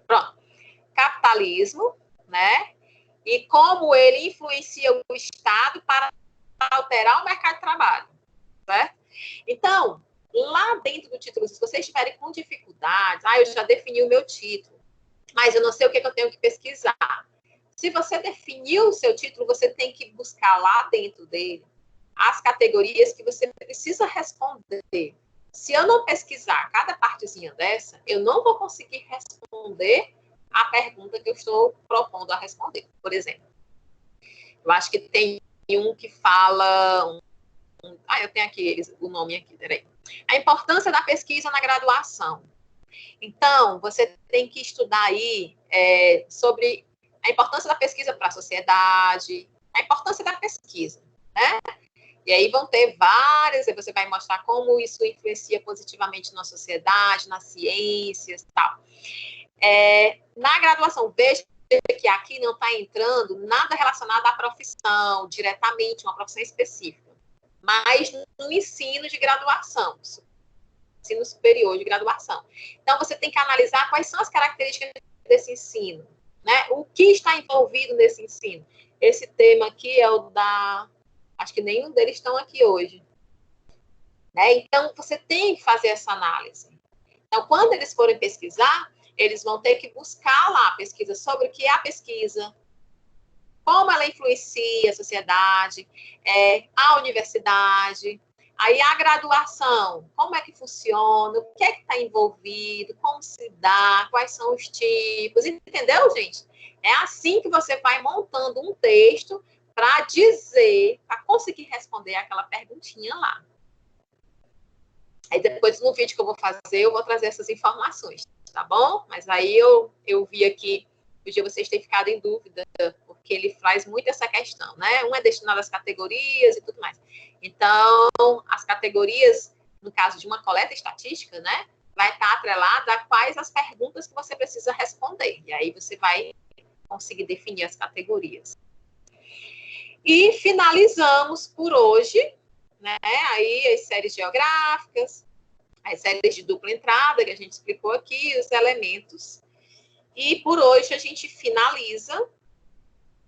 Pronto. Capitalismo, né? E como ele influencia o Estado para alterar o mercado de trabalho, certo? Então, lá dentro do título, se vocês estiverem com dificuldades, eu já defini o meu título, mas eu não sei o que eu tenho que pesquisar. Se você definiu o seu título, você tem que buscar lá dentro dele as categorias que você precisa responder. Se eu não pesquisar cada partezinha dessa, eu não vou conseguir responder a pergunta que eu estou propondo a responder. Por exemplo, eu acho que tem um que fala... eu tenho aqui o nome aqui, peraí. A importância da pesquisa na graduação. Então, você tem que estudar aí sobre a importância da pesquisa para a sociedade, a importância da pesquisa, né? E aí vão ter várias, e você vai mostrar como isso influencia positivamente na sociedade, nas ciências e tal. Na graduação, veja que aqui não está entrando nada relacionado à profissão, diretamente, uma profissão específica, mas no ensino de graduação, ensino superior de graduação. Então, você tem que analisar quais são as características desse ensino, né? O que está envolvido nesse ensino. Esse tema aqui é o da... Acho que nenhum deles estão aqui hoje. Né? Então, você tem que fazer essa análise. Então, quando eles forem pesquisar, eles vão ter que buscar lá a pesquisa sobre o que é a pesquisa, como ela influencia a sociedade, a universidade, aí a graduação, como é que funciona, o que é que está envolvido, como se dá, quais são os tipos, entendeu, gente? É assim que você vai montando um texto para dizer, para conseguir responder aquela perguntinha lá. Aí depois, no vídeo que eu vou fazer, eu vou trazer essas informações, tá bom? Mas aí eu vi aqui, podia vocês terem ficado em dúvida, porque ele traz muito essa questão, né? Um é destinado às categorias e tudo mais. Então, as categorias, no caso de uma coleta estatística, né? Vai estar atrelada a quais as perguntas que você precisa responder. E aí você vai conseguir definir as categorias. E finalizamos por hoje, né? Aí as séries geográficas, as séries de dupla entrada, que a gente explicou aqui, os elementos. E por hoje a gente finaliza. O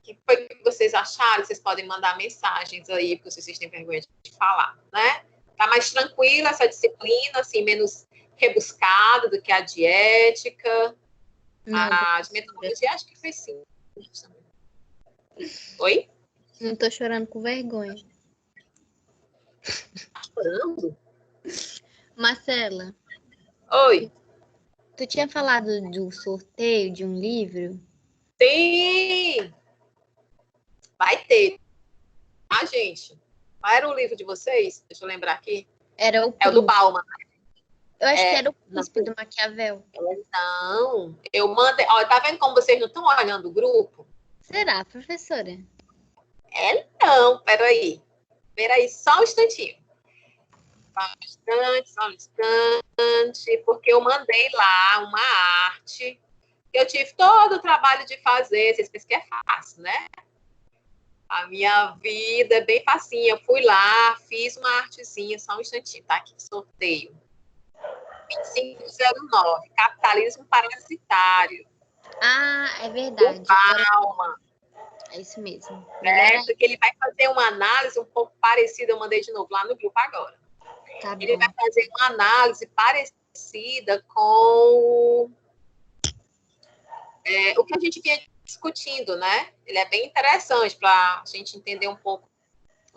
que foi que vocês acharam? Vocês podem mandar mensagens aí, porque vocês têm vergonha de falar, né? Tá mais tranquila essa disciplina, assim, menos rebuscada do que a de ética. A de metodologia, acho que foi sim. Oi? Não tô chorando com vergonha. Tá chorando? Marcela. Oi. Tu tinha falado do sorteio de um livro? Sim! Vai ter. Gente. Qual era o livro de vocês? Deixa eu lembrar aqui. Era o do Bauman. Eu acho que era o Príncipe do Maquiavel. Não, eu mandei... Olha, tá vendo como vocês não estão olhando o grupo? Será, professora? Não, peraí. Peraí, só um instantinho. Só um instante, porque eu mandei lá uma arte. Eu tive todo o trabalho de fazer. Vocês pensam que é fácil, né? A minha vida é bem facinha. Eu fui lá, fiz uma artezinha, só um instantinho, tá? Aqui, sorteio. 2509, capitalismo parasitário. Ah, é verdade. Palma. É isso mesmo. Porque ele vai fazer uma análise um pouco parecida, eu mandei de novo lá no grupo agora. Tá Ele bom. vai fazer uma análise parecida com o que a gente vinha discutindo, né? Ele é bem interessante para a gente entender um pouco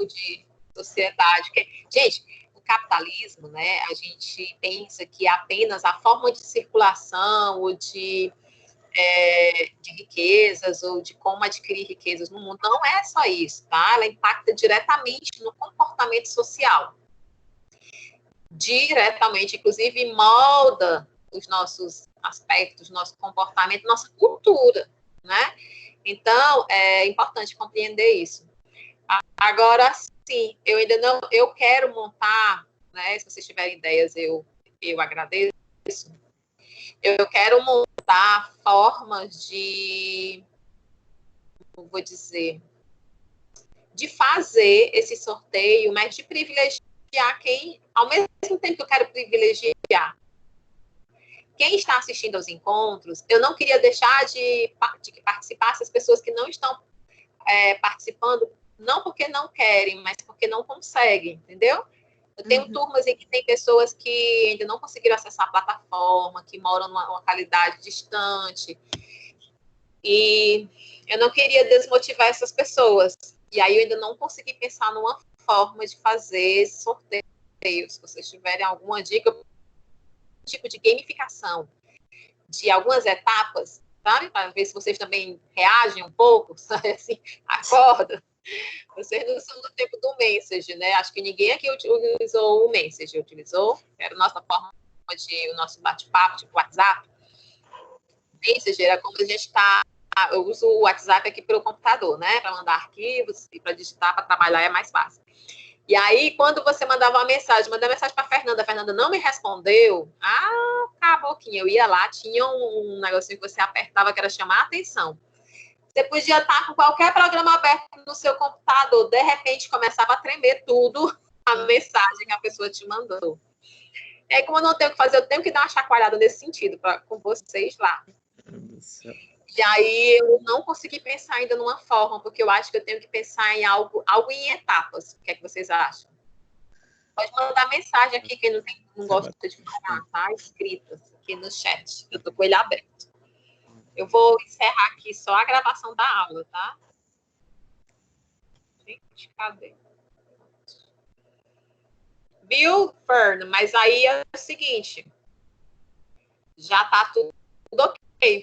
de sociedade. Porque, gente, o capitalismo, né? A gente pensa que é apenas a forma de circulação ou de riquezas ou de como adquirir riquezas no mundo. Não é só isso, tá? Ela impacta diretamente no comportamento social. Diretamente, inclusive, molda os nossos aspectos, nosso comportamento, nossa cultura, né? Então, é importante compreender isso. Agora, sim, eu ainda não, eu quero montar, né? Se vocês tiverem ideias, eu agradeço. Eu quero montar formas de, vou dizer, de fazer esse sorteio, mas de privilegiar quem, ao mesmo tempo que eu quero privilegiar quem está assistindo aos encontros, eu não queria deixar de que participassem as pessoas que não estão participando, não porque não querem, mas porque não conseguem, entendeu? Eu tenho turmas em que tem pessoas que ainda não conseguiram acessar a plataforma, que moram numa localidade distante, e eu não queria desmotivar essas pessoas. E aí eu ainda não consegui pensar numa forma de fazer sorteio. Se vocês tiverem alguma dica, tipo de gamificação de algumas etapas, sabe? Para ver se vocês também reagem um pouco, sabe? Assim, acorda. Vocês não são do tempo do Message, né? Acho que ninguém aqui utilizou o Message, utilizou? Era a nossa forma de o nosso bate-papo, tipo WhatsApp. Message era como a gente está. Eu uso o WhatsApp aqui pelo computador, né? Para mandar arquivos e para digitar, para trabalhar é mais fácil. E aí, quando você mandava uma mensagem, mandei mensagem para a Fernanda não me respondeu, acabou que eu ia lá, tinha um negocinho que você apertava que era chamar a atenção. Você podia estar com qualquer programa aberto no seu computador, de repente começava a tremer tudo a mensagem que a pessoa te mandou. E aí, como eu não tenho o que fazer, eu tenho que dar uma chacoalhada nesse sentido com vocês lá. E aí eu não consegui pensar ainda numa forma, porque eu acho que eu tenho que pensar em algo em etapas. O que é que vocês acham? Pode mandar mensagem aqui, quem não gosta de falar, tá? Escritas aqui no chat. Eu tô com ele aberto. Eu vou encerrar aqui só a gravação da aula, tá? Gente, cadê? Viu, Fern? Mas aí é o seguinte. Já tá tudo ok, viu?